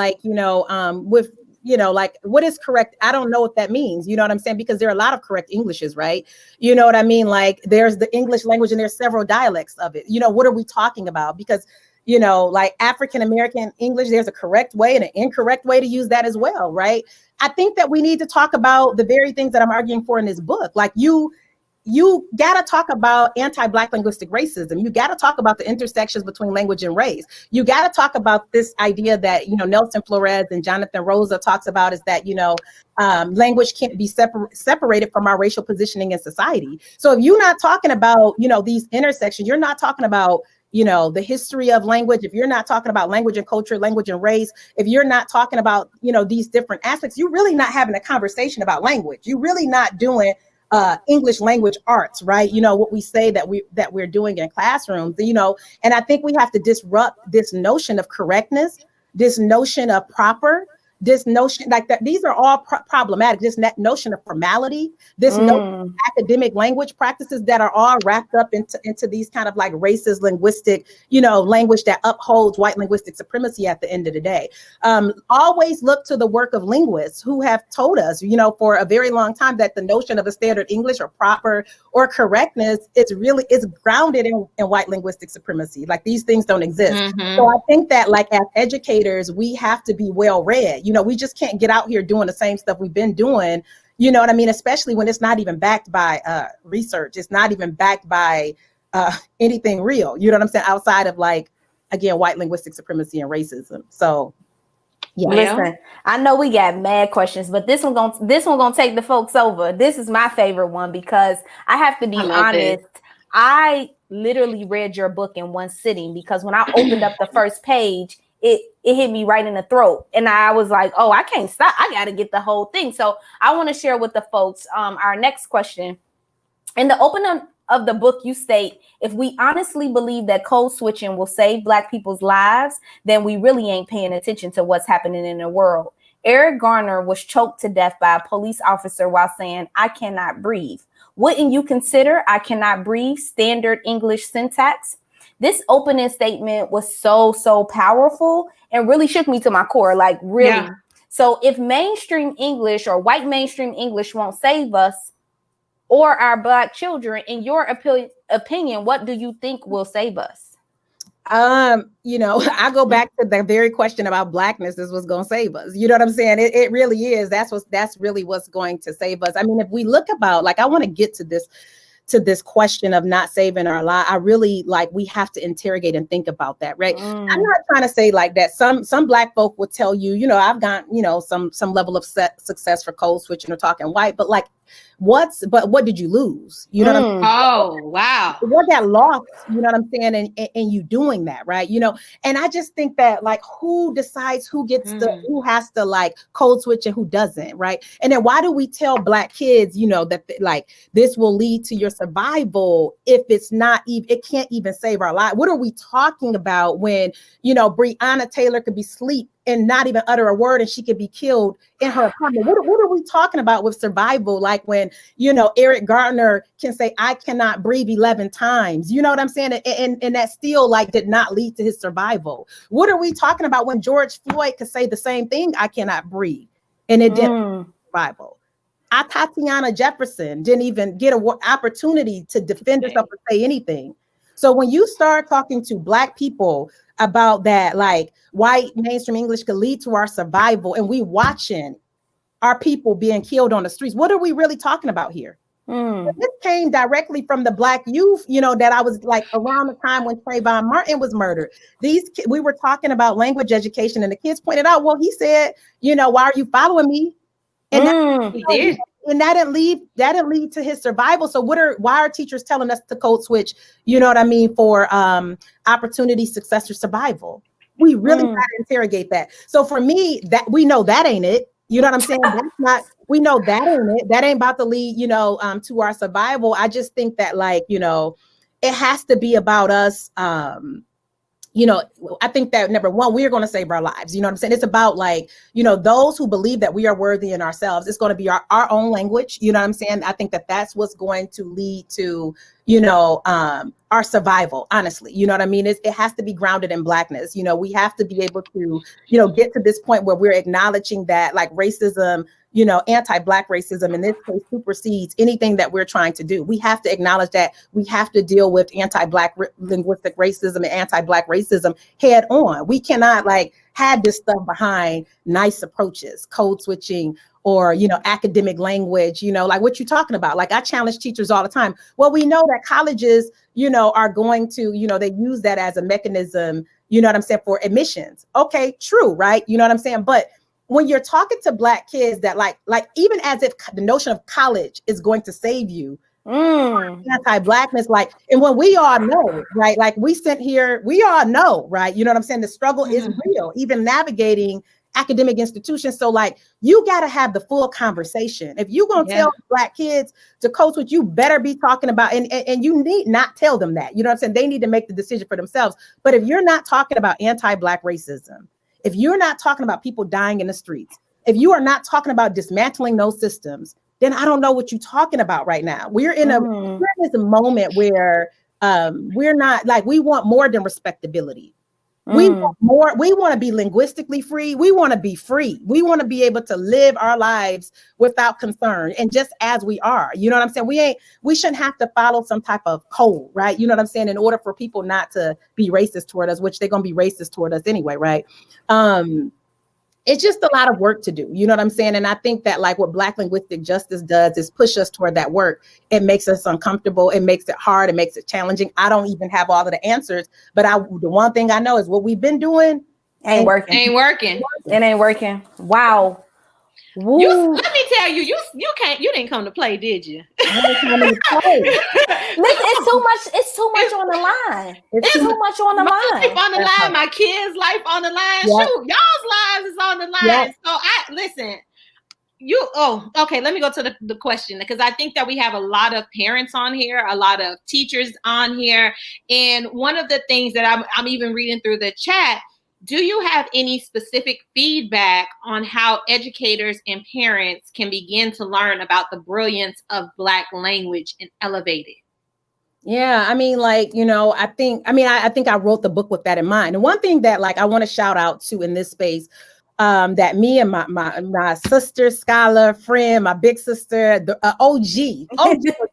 [SPEAKER 8] what is correct? I don't know what that means. You know what I'm saying? Because there are a lot of correct Englishes, right? You know what I mean? Like there's the English language and there's several dialects of it. What are we talking about? Because like African-American English, there's a correct way and an incorrect way to use that as well, right? I think that we need to talk about the very things that I'm arguing for in this book. Like you got to talk about anti-Black linguistic racism. You got to talk about the intersections between language and race. You got to talk about this idea that, Nelson Flores and Jonathan Rosa talks about is that, language can't be separated from our racial positioning in society. So if you're not talking about, these intersections, you're not talking about the history of language, if you're not talking about language and culture, language and race, if you're not talking about, these different aspects, you're really not having a conversation about language. You're really not doing English language arts, right? What we say that we're doing in classrooms, and I think we have to disrupt this notion of correctness, this notion of proper, this notion like that. These are all problematic. This notion of formality, this notion of academic language practices that are all wrapped up into these kind of like racist linguistic, language that upholds white linguistic supremacy at the end of the day. Always look to the work of linguists who have told us, for a very long time that the notion of a standard English or proper or correctness is grounded in white linguistic supremacy. Like these things don't exist. Mm-hmm. So I think that like as educators, we have to be well read. We just can't get out here doing the same stuff we've been doing, you know what I mean? Especially when it's not even backed by research. It's not even backed by anything real, you know what I'm saying? Outside of like, again, white linguistic supremacy and racism. So. Yeah.
[SPEAKER 7] Listen, I know we got mad questions, but this one gonna take the folks over. This is my favorite one because I have to be
[SPEAKER 5] I love this.
[SPEAKER 7] honest. I literally read your book in one sitting because when I opened up the first page, it hit me right in the throat, and I was like, "Oh, I can't stop! I got to get the whole thing." So I want to share with the folks our next question. In the opening of the book, you state, if we honestly believe that code switching will save Black people's lives, then we really ain't paying attention to what's happening in the world. Eric Garner was choked to death by a police officer while saying, "I cannot breathe." Wouldn't you consider "I cannot breathe" standard English syntax? This opening statement was so powerful and really shook me to my core, like really.
[SPEAKER 5] Yeah.
[SPEAKER 7] So if mainstream English or white mainstream English won't save us, or our Black children, in your opinion, what do you think will save us?
[SPEAKER 8] You know, I go back to the very question about Blackness is what's going to save us. You know what I'm saying? It really is. That's really what's going to save us. I mean, if we look about, like, I want to get to this question of not saving our life. I really we have to interrogate and think about that, right? I'm not trying to say like that. Some Black folk will tell you, you know, I've got, you know, some level of success for code switching or talking white, but like, what did you lose? You know what I'm saying?
[SPEAKER 5] Oh, wow.
[SPEAKER 8] What got lost, you know what I'm saying? And you doing that, right? You know, and I just think that, like, who decides who gets who has to like code switch and who doesn't, right? And then why do we tell Black kids, you know, that like this will lead to your survival if it's not even, it can't even save our life? What are we talking about when, you know, Breonna Taylor could be asleep and not even utter a word and she could be killed in her apartment? What are we talking about with survival? Like when, you know, Eric Garner can say, "I cannot breathe" 11 times, you know what I'm saying? And that still like did not lead to his survival. What are we talking about when George Floyd could say the same thing, "I cannot breathe," and it didn't survival? Tatiana Jefferson didn't even get an opportunity to defend herself or say anything. So when you start talking to Black people about that, like white mainstream English could lead to our survival, and we watching our people being killed on the streets, what are we really talking about here? This came directly from the Black youth, you know, that I was like around the time when Trayvon Martin was murdered. We were talking about language education, and the kids pointed out, well, he said, you know, "Why are you following me?" And
[SPEAKER 5] He did.
[SPEAKER 8] And that didn't lead to his survival. So why are teachers telling us to code switch, you know what I mean, for opportunity, success, or survival? We really got to interrogate that. So for me, that we know that ain't it. You know what I'm saying? That's not, we know that ain't it. That ain't about to lead, you know, to our survival. I just think that, like, you know, it has to be about us. You know, I think that number one, we're going to save our lives. You know what I'm saying? It's about, like, you know, those who believe that we are worthy in ourselves. It's going to be our own language. You know what I'm saying? I think that that's what's going to lead to, you know, our survival, honestly. You know what I mean? It has to be grounded in Blackness. You know, we have to be able to, you know, get to this point where we're acknowledging that, like, racism, you know, anti-Black racism in this case supersedes anything that we're trying to do. We have to acknowledge that we have to deal with anti-Black linguistic racism and anti-Black racism head on. We cannot like have this stuff behind nice approaches, code switching, or, you know, academic language, you know, like what you're talking about. Like, I challenge teachers all the time. Well, we know that colleges, you know, are going to, you know, they use that as a mechanism, you know what I'm saying, for admissions. Okay, true, right? You know what I'm saying? But when you're talking to Black kids that like even as if the notion of college is going to save you, anti-Blackness, like, and when we all know, right, like we sent here, we all know, right, you know what I'm saying, the struggle is real, even navigating academic institutions. So like, you got to have the full conversation. If you're going to tell Black kids to code switch, you better be talking about, and you need not tell them that, you know what I'm saying, they need to make the decision for themselves. But if you're not talking about anti-Black racism, if you're not talking about people dying in the streets, if you are not talking about dismantling those systems, then I don't know what you're talking about right now. We're in this moment where we're not, like, we want more than respectability. We want more. We want to be linguistically free. We want to be free. We want to be able to live our lives without concern and just as we are. You know what I'm saying? We shouldn't have to follow some type of code, right? You know what I'm saying? In order for people not to be racist toward us, which they're going to be racist toward us anyway, right? It's just a lot of work to do. You know what I'm saying? And I think that, like, what Black linguistic justice does is push us toward that work. It makes us uncomfortable. It makes it hard. It makes it challenging. I don't even have all of the answers, but the one thing I know is what we've been doing
[SPEAKER 7] Ain't working.
[SPEAKER 5] Ain't working.
[SPEAKER 7] It ain't working. Wow.
[SPEAKER 5] Let me tell you, you didn't come to play, did you?
[SPEAKER 7] Listen, it's too much on the line. It's too much on the
[SPEAKER 5] my
[SPEAKER 7] line.
[SPEAKER 5] life on the line, my kids' life on the line.
[SPEAKER 8] Yep.
[SPEAKER 5] Shoot, y'all's lives is on the line.
[SPEAKER 8] Yep.
[SPEAKER 5] So listen. Okay, let me go to the question, because I think that we have a lot of parents on here, a lot of teachers on here, and one of the things that I'm even reading through the chat, do you have any specific feedback on how educators and parents can begin to learn about the brilliance of Black language and elevate it?
[SPEAKER 8] Yeah, I mean, like, I think I wrote the book with that in mind. And one thing that, like, I want to shout out to in this space, that me and my sister, scholar, friend, my big sister, the OG,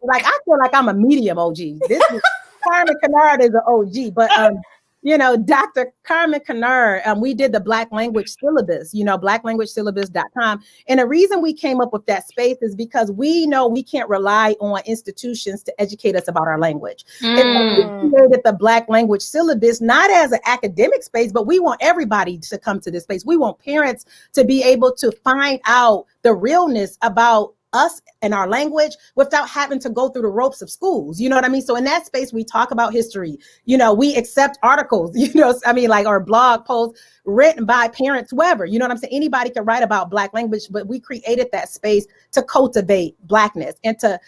[SPEAKER 8] like, I feel like I'm a medium OG. This is Carmen Kennard is an OG, but Dr. Carmen Kennard, we did the Black language syllabus, blacklanguagesyllabus.com. And the reason we came up with that space is because we know we can't rely on institutions to educate us about our language. And we created the Black language syllabus, not as an academic space, but we want everybody to come to this space. We want parents to be able to find out the realness about us and our language without having to go through the ropes of schools. You know what I mean? So in that space, we talk about history. We accept articles, or blog posts written by parents, whoever, you know what I'm saying? Anybody can write about Black language, but we created that space to cultivate Blackness and to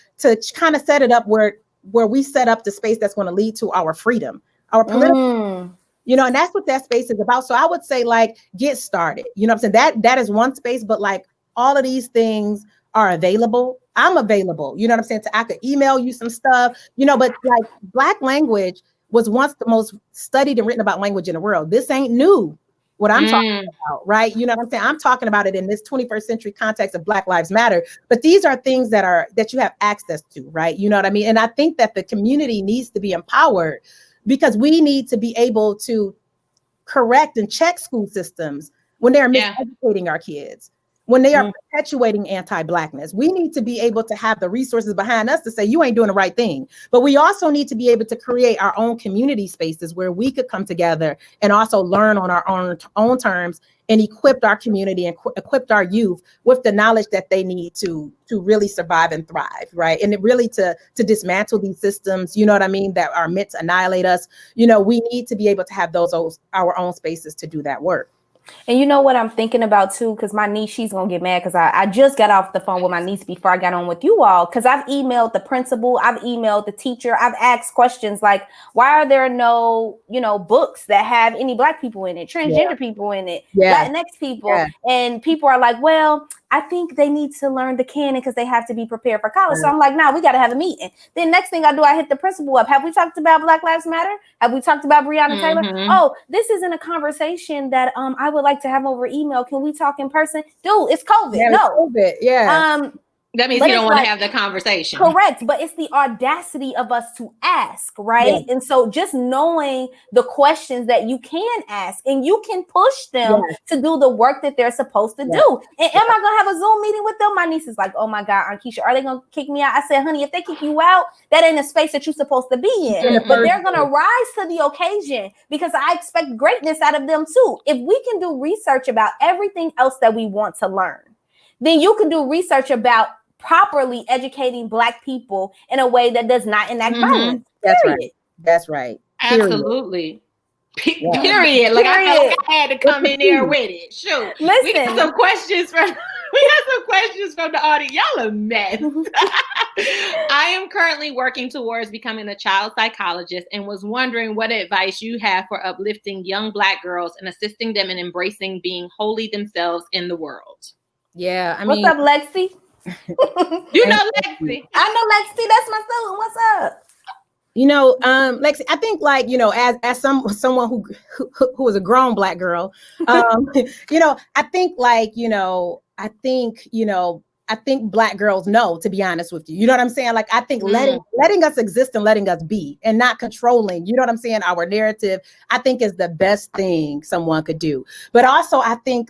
[SPEAKER 8] kind of set it up where we set up the space that's going to lead to our freedom, our political, and that's what that space is about. So I would say, like, get started. You know what I'm saying? That is one space, but like all of these things are available. I'm available. You know what I'm saying? I could email you some stuff, but like Black language was once the most studied and written about language in the world. This ain't new, what I'm talking about, right? You know what I'm saying? I'm talking about it in this 21st century context of Black Lives Matter, but these are things that you have access to, right? You know what I mean? And I think that the community needs to be empowered, because we need to be able to correct and check school systems when they're miseducating our kids, when they are perpetuating anti-Blackness. We need to be able to have the resources behind us to say, you ain't doing the right thing. But we also need to be able to create our own community spaces where we could come together and also learn on our own terms and equip our community and equip our youth with the knowledge that they need to really survive and thrive, right? And it really to dismantle these systems, you know what I mean, that are meant to annihilate us. We need to be able to have our own spaces to do that work.
[SPEAKER 7] And you know what I'm thinking about too, because my niece, she's gonna get mad because I just got off the phone with my niece before I got on with you all, because I've emailed the principal, I've emailed the teacher, I've asked questions like, why are there no books that have any Black people in it, transgender people in it, Latinx people, and people are like, well, I think they need to learn the canon because they have to be prepared for college. So I'm like, nah, we got to have a meeting. Then next thing I do, I hit the principal up. Have we talked about Black Lives Matter? Have we talked about Breonna Taylor? Oh, this isn't a conversation that I would like to have over email. Can we talk in person? Dude, it's COVID.
[SPEAKER 8] Yeah,
[SPEAKER 7] no.
[SPEAKER 8] COVID. Yeah.
[SPEAKER 5] That means you don't want to have the conversation.
[SPEAKER 7] Correct. But it's the audacity of us to ask, right? Yeah. And so just knowing the questions that you can ask and you can push them to do the work that they're supposed to do. And am I going to have a Zoom meeting with them? My niece is like, oh my God, Aunt Keisha, are they going to kick me out? I said, honey, if they kick you out, that ain't a space that you're supposed to be in. But they're going to rise to the occasion because I expect greatness out of them too. If we can do research about everything else that we want to learn, then you can do research about properly educating Black people in a way that does not enact violence.
[SPEAKER 8] That's right.
[SPEAKER 5] Absolutely. Period. Like I felt like I had to come in there with it. Shoot.
[SPEAKER 7] Listen.
[SPEAKER 5] We got some questions from the audience. Y'all a mess. I am currently working towards becoming a child psychologist and was wondering what advice you have for uplifting young Black girls and assisting them in embracing being wholly themselves in the world.
[SPEAKER 8] Yeah.
[SPEAKER 7] What's up, Lexi?
[SPEAKER 5] You know Lexi.
[SPEAKER 7] I know Lexi. That's my student. What's up?
[SPEAKER 8] Lexi, I think as someone who is a grown Black girl, I think Black girls know, to be honest with you. You know what I'm saying? Like, I think letting us exist and letting us be and not controlling, you know what I'm saying, our narrative, I think is the best thing someone could do. But also I think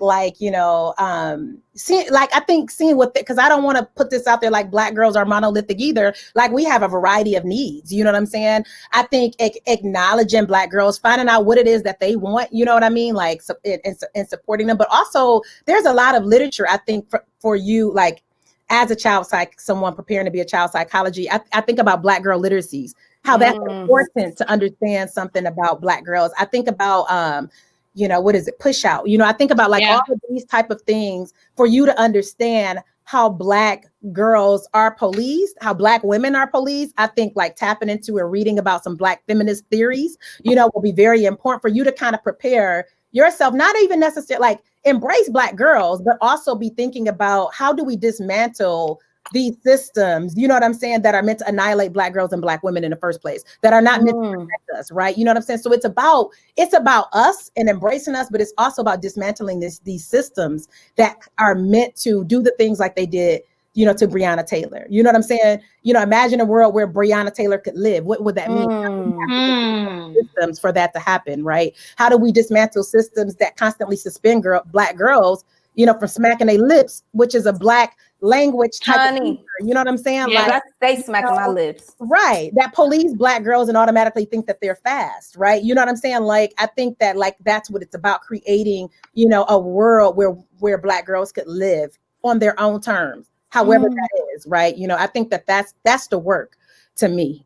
[SPEAKER 8] I think seeing what, because I don't want to put this out there like Black girls are monolithic either. Like we have a variety of needs, you know what I'm saying? I think acknowledging Black girls, finding out what it is that they want, you know what I mean? Like, and supporting them. But also there's a lot of literature, I think, for you, like as a someone preparing to be a child psychology, I think about Black girl literacies, how that's important to understand something about Black girls. I think about, what is it? Push out. I think about like all of these type of things for you to understand how Black girls are policed, how Black women are policed. I think like tapping into and reading about some Black feminist theories, will be very important for you to kind of prepare yourself, not even necessarily like embrace Black girls, but also be thinking about how do we dismantle these systems, you know what I'm saying, that are meant to annihilate Black girls and Black women in the first place, that are not meant to protect us, right? You know what I'm saying? So it's about us and embracing us, but it's also about dismantling these systems that are meant to do the things like they did, to Breonna Taylor. You know what I'm saying? Imagine a world where Breonna Taylor could live. What would that mean? Systems for that to happen, right? How do we dismantle systems that constantly suspend Black girls, from smacking their lips, which is a Black language type of culture, you know what I'm saying?
[SPEAKER 7] Yeah,
[SPEAKER 8] like
[SPEAKER 7] they smacking my lips.
[SPEAKER 8] Right. That police Black girls and automatically think that they're fast, right? You know what I'm saying? Like, I think that like that's what it's about, creating, a world where Black girls could live on their own terms, however that is, right? I think that's the work to me,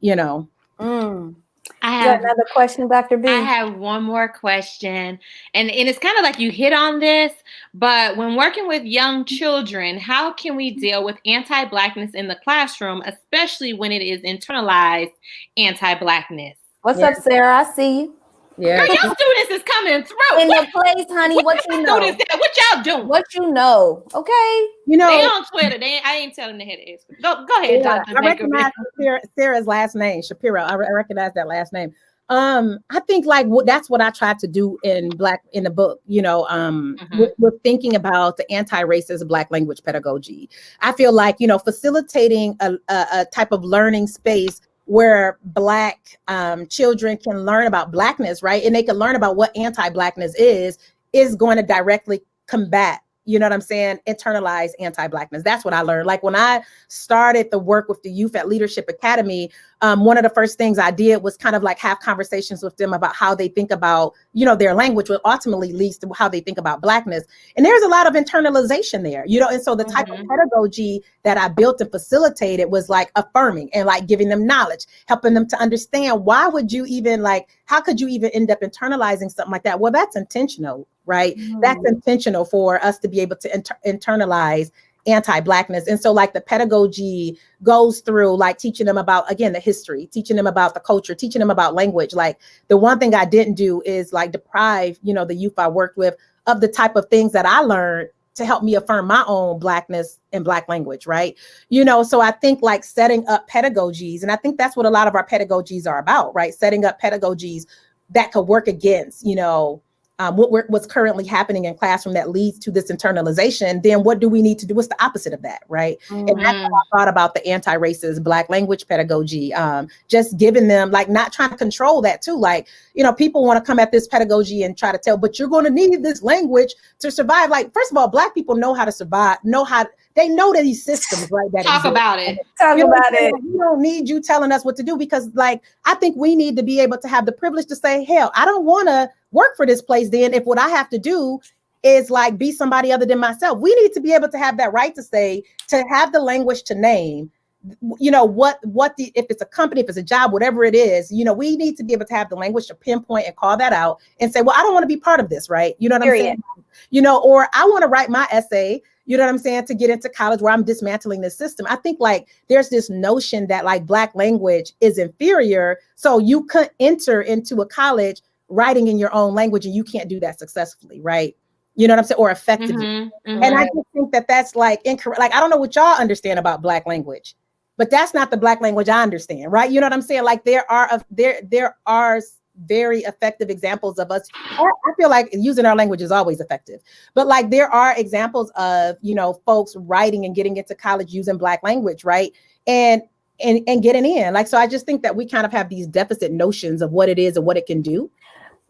[SPEAKER 7] I have another question, Dr. B.
[SPEAKER 5] I have one more question. And it's kind of like you hit on this, but when working with young children, how can we deal with anti-Blackness in the classroom, especially when it is internalized anti-Blackness?
[SPEAKER 7] What's up, Sarah? I see you.
[SPEAKER 8] Yeah.
[SPEAKER 5] Girl, your students is coming through.
[SPEAKER 7] In the place, honey. What you know?
[SPEAKER 5] What y'all doing?
[SPEAKER 7] What you know? Okay.
[SPEAKER 5] They on Twitter. I ain't telling them to hit it. Go ahead, Dr.
[SPEAKER 8] I recognize Sarah's last name, Shapiro. I recognize that last name. I think like that's what I tried to do in the book, with thinking about the anti-racist Black language pedagogy. I feel like, facilitating a type of learning space where Black children can learn about Blackness, right? And they can learn about what anti-Blackness is going to directly combat, internalized anti-Blackness. That's what I learned. Like when I started the work with the youth at Leadership Academy, one of the first things I did was kind of like have conversations with them about how they think about, their language, which ultimately leads to how they think about Blackness. And there's a lot of internalization there, and so the type of pedagogy that I built and facilitated was like affirming and like giving them knowledge, helping them to understand why would you even how could you even end up internalizing something like that? Well, that's intentional, right? That's intentional for us to be able to internalize anti-Blackness. And so like the pedagogy goes through like teaching them about, again, the history, teaching them about the culture, teaching them about language. Like the one thing I didn't do is like deprive, the youth I worked with of the type of things that I learned to help me affirm my own Blackness and Black language, right? So I think like setting up pedagogies, and I think that's what a lot of our pedagogies are about, right? Setting up pedagogies that could work against, what's currently happening in classroom that leads to this internalization. Then what do we need to do? What's the opposite of that, right? And that's how I thought about the anti-racist Black language pedagogy, just giving them like not trying to control that too. Like, people want to come at this pedagogy and try to tell, but you're going to need this language to survive. Like, first of all, Black people know how to survive, they know that these systems, right? That
[SPEAKER 5] Talk about it.
[SPEAKER 8] We don't need you telling us what to do, because like, I think we need to be able to have the privilege to say, hell, I don't want to work for this place then if what I have to do is like be somebody other than myself. We need to be able to have that right to say, to have the language to name, if it's a company, if it's a job, whatever it is, we need to be able to have the language to pinpoint and call that out and say, well, I don't want to be part of this, right? You know what I'm saying? Or I want to write my essay, you know what I'm saying, to get into college where I'm dismantling this system. I think like there's this notion that like Black language is inferior, so you couldn't enter into a college writing in your own language and you can't do that successfully, right? You know what I'm saying? Or effectively. And I just think that that's like incorrect. Like, I don't know what y'all understand about Black language, but that's not the Black language I understand, right? You know what I'm saying? Like there are very effective examples of us. I feel like using our language is always effective, but like there are examples of, folks writing and getting into college using Black language, right? And getting in. Like, so I just think that we kind of have these deficit notions of what it is and what it can do.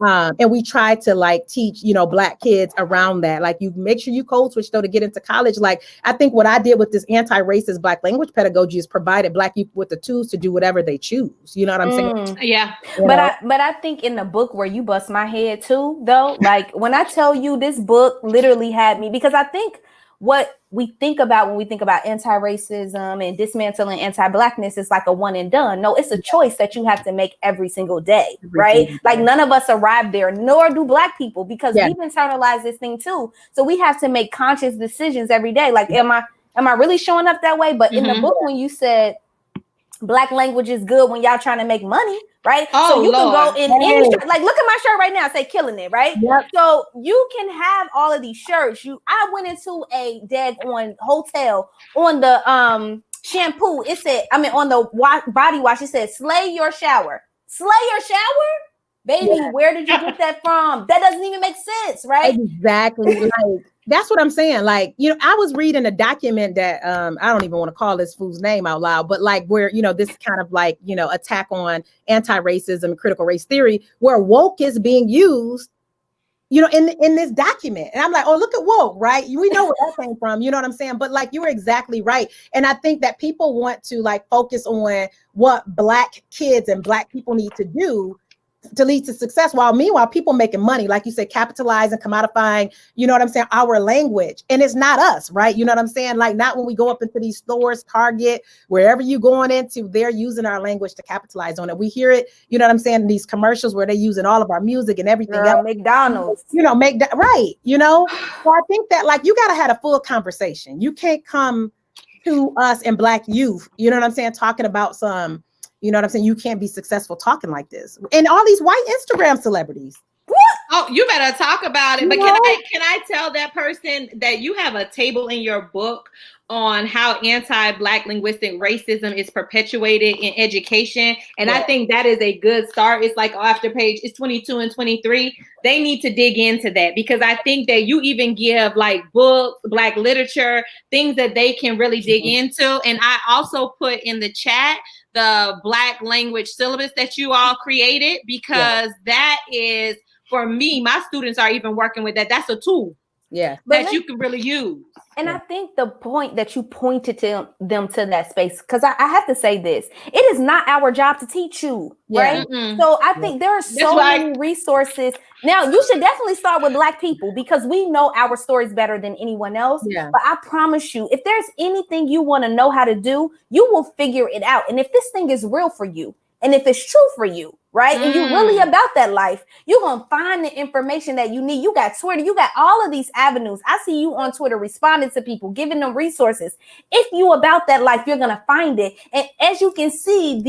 [SPEAKER 8] And we try to like teach, Black kids around that. Like you make sure you code switch though to get into college. Like I think what I did with this anti-racist Black language pedagogy is provided Black youth with the tools to do whatever they choose. You know what I'm saying?
[SPEAKER 5] Yeah.
[SPEAKER 7] But I think in the book where you bust my head too, though, like when I tell you this book literally had me, because I think what we think about when we think about anti-racism and dismantling anti-Blackness is like a one and done. No, it's a choice that you have to make every single day, right? Like none of us arrive there, nor do Black people, because we've internalized this thing too. So we have to make conscious decisions every day. Like, am I really showing up that way? But in the book, when you said Black language is good when y'all trying to make money, right?
[SPEAKER 5] Oh,
[SPEAKER 7] so you
[SPEAKER 5] Lord.
[SPEAKER 7] can go in any shirt. Like, look at my shirt right now. Say killing it, right?
[SPEAKER 8] Yep.
[SPEAKER 7] So you can have all of these shirts. I went into a daggone hotel on the shampoo. It said, on the body wash, it said, slay your shower. Slay your shower? Baby, where did you get that from? That doesn't even make sense, right?
[SPEAKER 8] Exactly. Like that's what I'm saying. Like, I was reading a document that I don't even want to call this fool's name out loud, but like where, this kind of like, attack on anti-racism, critical race theory, where woke is being used, in this document. And I'm like, oh, look at woke, right? We know where that came from. You know what I'm saying? But like, you were exactly right. And I think that people want to like focus on what Black kids and Black people need to do to lead to success, while meanwhile people making money, like you said, capitalizing, commodifying, our language. And it's not us, right? You know what I'm saying? Like not when we go up into these stores, Target, wherever you going into, they're using our language to capitalize on it. We hear it, you know what I'm saying, in these commercials where they're using all of our music and everything else.
[SPEAKER 7] McDonald's.
[SPEAKER 8] Make that right, So I think that like you gotta have a full conversation. You can't come to us and Black youth, you know what I'm saying, talking about some, you can't be successful talking like this. And all these white Instagram celebrities.
[SPEAKER 5] Oh, you better talk about it. But can I tell that person that you have a table in your book on how anti-Black linguistic racism is perpetuated in education? And I think that is a good start. It's like after it's 22 and 23. They need to dig into that, because I think that you even give like books, Black literature, things that they can really dig into. And I also put in the chat the Black language syllabus that you all created, because that is, for me, my students are even working with that. That's a tool that you can really use.
[SPEAKER 7] And I think the point that you pointed to them to that space, because I have to say this, it is not our job to teach you, right? So I think there are so many resources. Now, you should definitely start with Black people, because we know our stories better than anyone else. But I promise you, if there's anything you want to know how to do, you will figure it out. And if this thing is real for you, and if it's true for you, right? And you're really about that life, you're going to find the information that you need. You got Twitter, you got all of these avenues. I see you on Twitter responding to people, giving them resources. If you about that life, you're going to find it. And as you can see,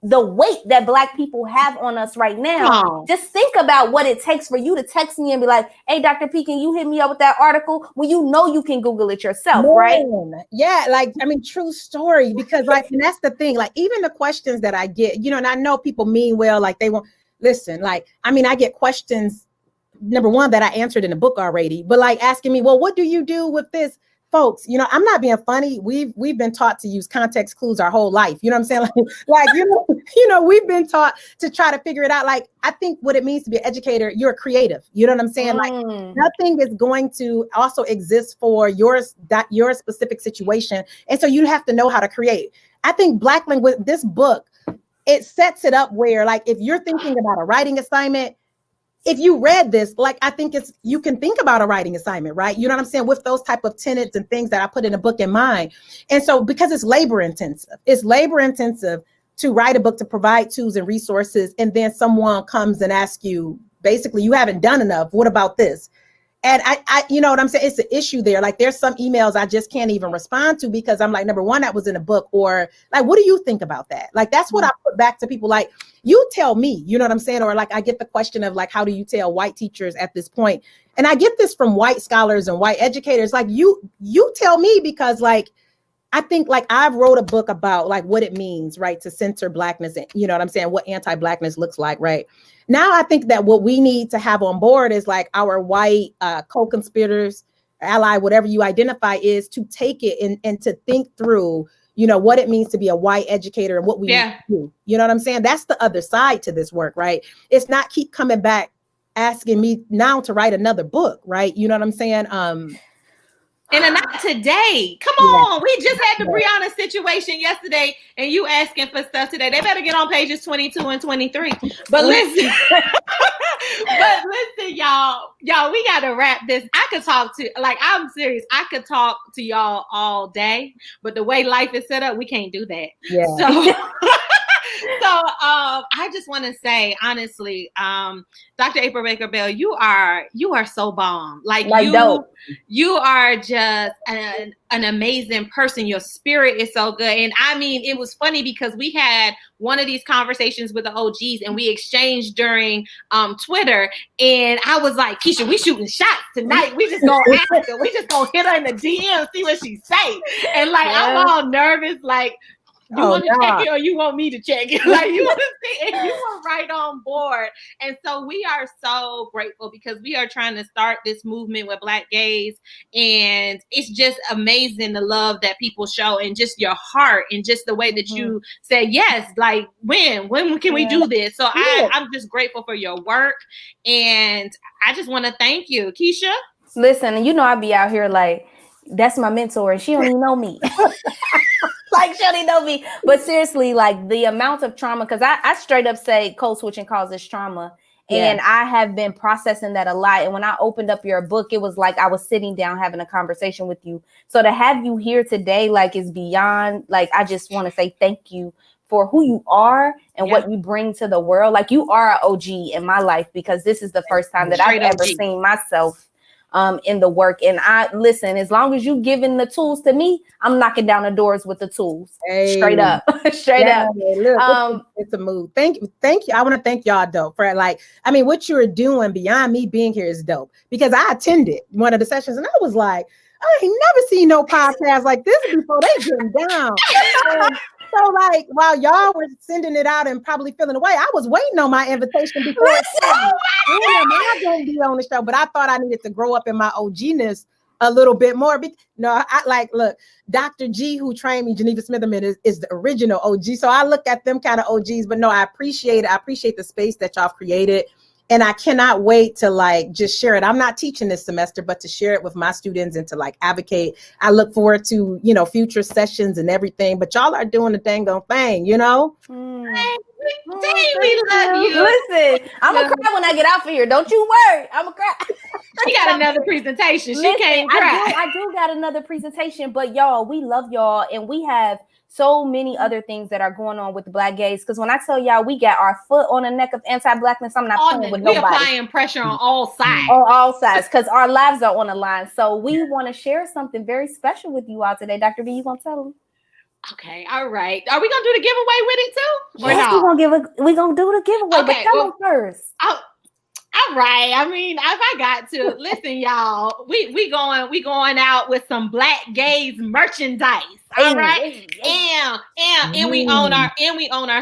[SPEAKER 7] the weight that Black people have on us right now, just think about what it takes for you to text me and be like, hey, Dr. P, can you hit me up with that article? Well, you can Google it yourself, right?
[SPEAKER 8] Yeah, like, true story, because like, and that's the thing, like even the questions that I get, and I know people mean well, like they won't listen, like, I get questions, number one, that I answered in the book already, but like asking me, well, what do you do with this? Folks, I'm not being funny. We've been taught to use context clues our whole life. You know what I'm saying? Like we've been taught to try to figure it out. Like, I think what it means to be an educator, you're a creative. You know what I'm saying? Like, nothing is going to also exist for your specific situation. And so you have to know how to create. I think Black language, this book, it sets it up where, like, if you're thinking about a writing assignment, if you read this, like, I think you can think about a writing assignment, right? You know what I'm saying? With those type of tenets and things that I put in a book in mind. And so because it's labor intensive to write a book, to provide tools and resources. And then someone comes and asks you, basically, you haven't done enough. What about this? And I, you know what I'm saying? It's an issue there. Like, there's some emails I just can't even respond to, because I'm like, number one, that was in a book, or like, what do you think about that? Like, that's what I put back to people. Like, you tell me, you know what I'm saying? Or like, I get the question of like, how do you tell white teachers at this point? And I get this from white scholars and white educators. Like, you tell me, because like, I think like I've wrote a book about like what it means, right, to censor Blackness, and you know what I'm saying, what anti-Blackness looks like, right? Now I think that what we need to have on board is like our white co-conspirators, ally, whatever you identify, is to take it and to think through, what it means to be a white educator and what we need to do. You know what I'm saying? That's the other side to this work, right? It's not keep coming back asking me now to write another book, right? You know what I'm saying?
[SPEAKER 5] And not today. Come on. We just had the Brianna situation yesterday, and you asking for stuff today. They better get on pages 22 and 23. But listen, y'all, we got to wrap this. I could talk to, I'm serious. I could talk to y'all all day, but the way life is set up, we can't do that.
[SPEAKER 8] Yeah.
[SPEAKER 5] So I just want to say, honestly, Dr. April Baker Bell, you are so bomb. You are just an amazing person. Your spirit is so good. And I mean, it was funny because we had one of these conversations with the OGs and we exchanged during Twitter. And I was like, Keisha, we shooting shots tonight. We just gonna ask her. We just gonna hit her in the DM, see what she say. And I'm all nervous, you want to check it or you want me to check it? You want to see, and you were right on board. And so we are so grateful because we are trying to start this movement with Black gays. And it's just amazing the love that people show and just your heart and just the way that you say, yes, when can we do this? So I'm just grateful for your work. And I just want to thank you. Keisha?
[SPEAKER 7] Listen, I be out here that's my mentor and she don't even know me. She don't even know me. But seriously, the amount of trauma, because I straight up say code switching causes trauma. And I have been processing that a lot. And when I opened up your book, it was like I was sitting down having a conversation with you. So to have you here today, is beyond, I just want to say thank you for who you are and what you bring to the world. You are an OG in my life because this is the first time that I've ever seen myself in the work. And as long as you giving the tools to me, I'm knocking down the doors with the tools.
[SPEAKER 8] Hey.
[SPEAKER 7] Straight up.
[SPEAKER 8] Look, it's a move. Thank you. I want to thank y'all though for what you're doing beyond me being here is dope, because I attended one of the sessions and I was like, I ain't never seen no podcast like this before. They getting down. So while y'all were sending it out and probably feeling away, I was waiting on my invitation before. I'm going to be on the show, but I thought I needed to grow up in my OG-ness a little bit more. Look, Dr. G, who trained me, Geneva Smitherman, is the original OG. So I look at them kind of OGs, but no, I appreciate it. I appreciate the space that y'all created. And I cannot wait to just share it. I'm not teaching this semester, but to share it with my students and to advocate. I look forward to, future sessions and everything, but y'all are doing the dang on thing,
[SPEAKER 5] We love you.
[SPEAKER 7] Listen, I'm going to cry when I get out of here. Don't you worry. I'm going to cry.
[SPEAKER 5] She got another presentation. She can't cry.
[SPEAKER 7] I do got another presentation, but y'all, we love y'all. And we have so many other things that are going on with the Black gays. Because when I tell y'all we got our foot on the neck of anti-Blackness, I'm not playing with nobody.
[SPEAKER 5] We're applying pressure on all sides.
[SPEAKER 7] On all sides, because our lives are on the line. So we want to share something very special with you all today. Dr. B, you going to tell them?
[SPEAKER 5] Okay, all right. Are we going to do the giveaway with it too?
[SPEAKER 7] Yes, we're going to do the giveaway,
[SPEAKER 5] okay,
[SPEAKER 7] but tell them first.
[SPEAKER 5] All right. I mean, if I got to listen, y'all, we going out with some Black gays merchandise. All right. And we own our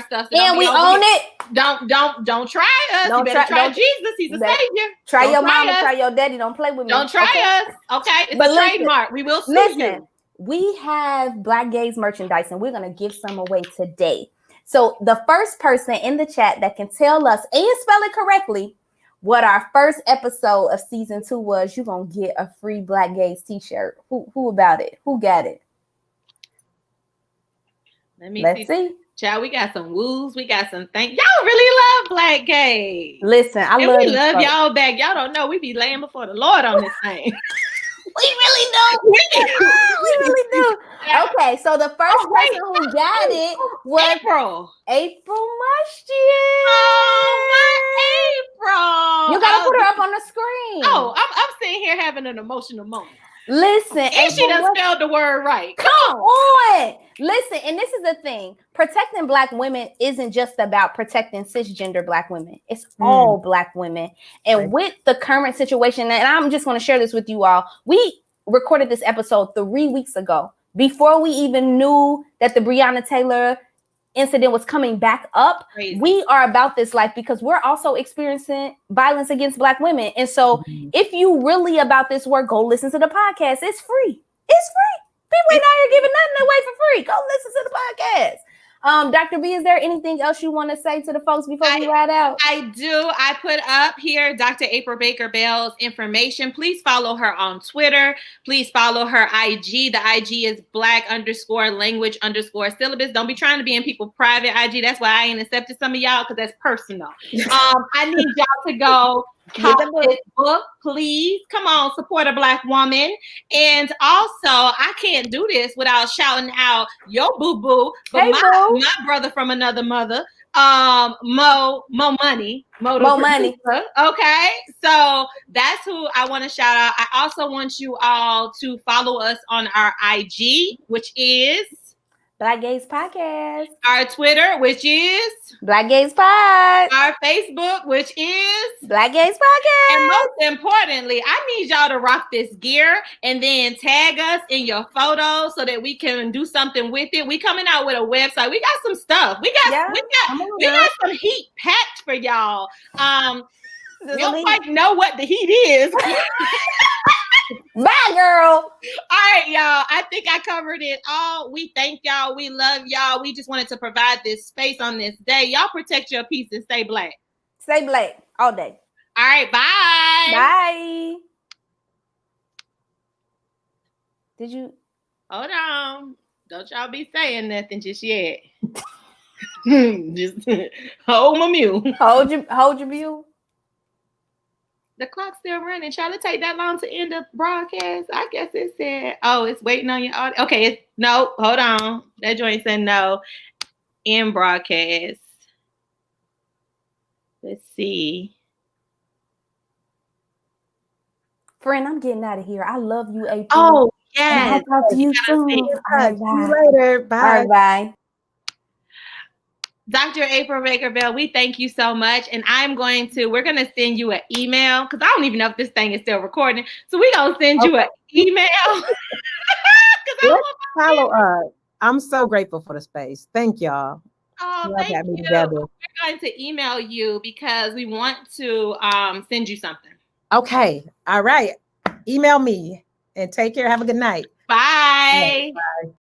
[SPEAKER 5] stuff. So
[SPEAKER 7] and we own it.
[SPEAKER 5] Don't try us. You better try Jesus. He's a savior.
[SPEAKER 7] Try your mama, try your daddy. Don't play with me.
[SPEAKER 5] Don't try us. Okay. It's a trademark. We will sue you.
[SPEAKER 7] We have Black gays merchandise and we're gonna give some away today. So the first person in the chat that can tell us and spell it correctly what our first episode of season 2 was, you're gonna get a free Black gays t-shirt. Who about it? Who got it? Let's see.
[SPEAKER 5] Child, we got some woos. We got some things. Y'all really love Black gays.
[SPEAKER 7] Listen,
[SPEAKER 5] we love y'all back. Y'all don't know we be laying before the Lord on this thing.
[SPEAKER 7] We really do. We really do. Okay, so the first person who got it was April Mustian.
[SPEAKER 5] Oh, my April.
[SPEAKER 7] You gotta put her up on the screen.
[SPEAKER 5] Oh, I'm sitting here having an emotional moment.
[SPEAKER 7] Listen,
[SPEAKER 5] and she done spelled the word right.
[SPEAKER 7] Come on. Listen, and this is the thing. Protecting Black women isn't just about protecting cisgender Black women. It's all Black women. And with the current situation, and I'm just going to share this with you all. We recorded this episode 3 weeks ago before we even knew that the Breonna Taylor incident was coming back up. Crazy. We are about this life because we're also experiencing violence against Black women. And so if you really about this work, go listen to the podcast. It's free. It's free. People ain't out here giving nothing away for free. Go listen to the podcast. Dr. B, is there anything else you want to say to the folks before we ride out?
[SPEAKER 5] I do. I put up here Dr. April Baker Bell's information. Please follow her on Twitter. Please follow her IG. The IG is black_language_syllabus. Don't be trying to be in people's private IG. That's why I ain't accepted some of y'all, because that's personal. I need y'all to go copy this book, please. Come on, support a Black woman. And also, I can't do this without shouting out your boo-boo, but
[SPEAKER 7] Hey,
[SPEAKER 5] my brother from another mother, Mo Money.
[SPEAKER 7] Money.
[SPEAKER 5] Okay, so that's who I want to shout out. I also want you all to follow us on our IG, which is
[SPEAKER 7] Black Gays Podcast.
[SPEAKER 5] our Twitter, which is
[SPEAKER 7] Black Gays Pod.
[SPEAKER 5] our Facebook, which is
[SPEAKER 7] Black Gays Podcast.
[SPEAKER 5] And most importantly, I need y'all to rock this gear and then tag us in your photos so that we can do something with it. We coming out with a website. We got some stuff. We got some heat packed for y'all. We don't quite know what the heat is.
[SPEAKER 7] Bye, girl.
[SPEAKER 5] All right, y'all. I think I covered it all. We thank y'all. We love y'all. We just wanted to provide this space on this day. Y'all protect your peace and stay Black.
[SPEAKER 7] Stay Black all day.
[SPEAKER 5] All right, bye.
[SPEAKER 7] Bye. Did you?
[SPEAKER 5] Hold on. Don't y'all be saying nothing just yet. Just hold my mule.
[SPEAKER 7] Hold your mule.
[SPEAKER 5] The clock's still running. Try to take that long to end the broadcast. I guess it said, oh, it's waiting on your audio. Okay, no, hold on. That joint said no. End broadcast. Let's see.
[SPEAKER 7] Friend, I'm getting out of here. I love you, April.
[SPEAKER 5] Oh, yes.
[SPEAKER 7] I'll talk to you soon.
[SPEAKER 8] See you later. Bye.
[SPEAKER 7] All right, bye.
[SPEAKER 5] Dr. April Baker Bell, we thank you so much. And we're going to send you an email, because I don't even know if this thing is still recording. So we're going to send you an email.
[SPEAKER 8] Let's follow up. I'm so grateful for the space. Thank y'all.
[SPEAKER 5] Oh,
[SPEAKER 8] Love
[SPEAKER 5] thank
[SPEAKER 8] having
[SPEAKER 5] you.
[SPEAKER 8] me together.
[SPEAKER 5] We're going to email you because we want to send you something.
[SPEAKER 8] Okay. All right. Email me and take care. Have a good night.
[SPEAKER 5] Bye.
[SPEAKER 8] Bye.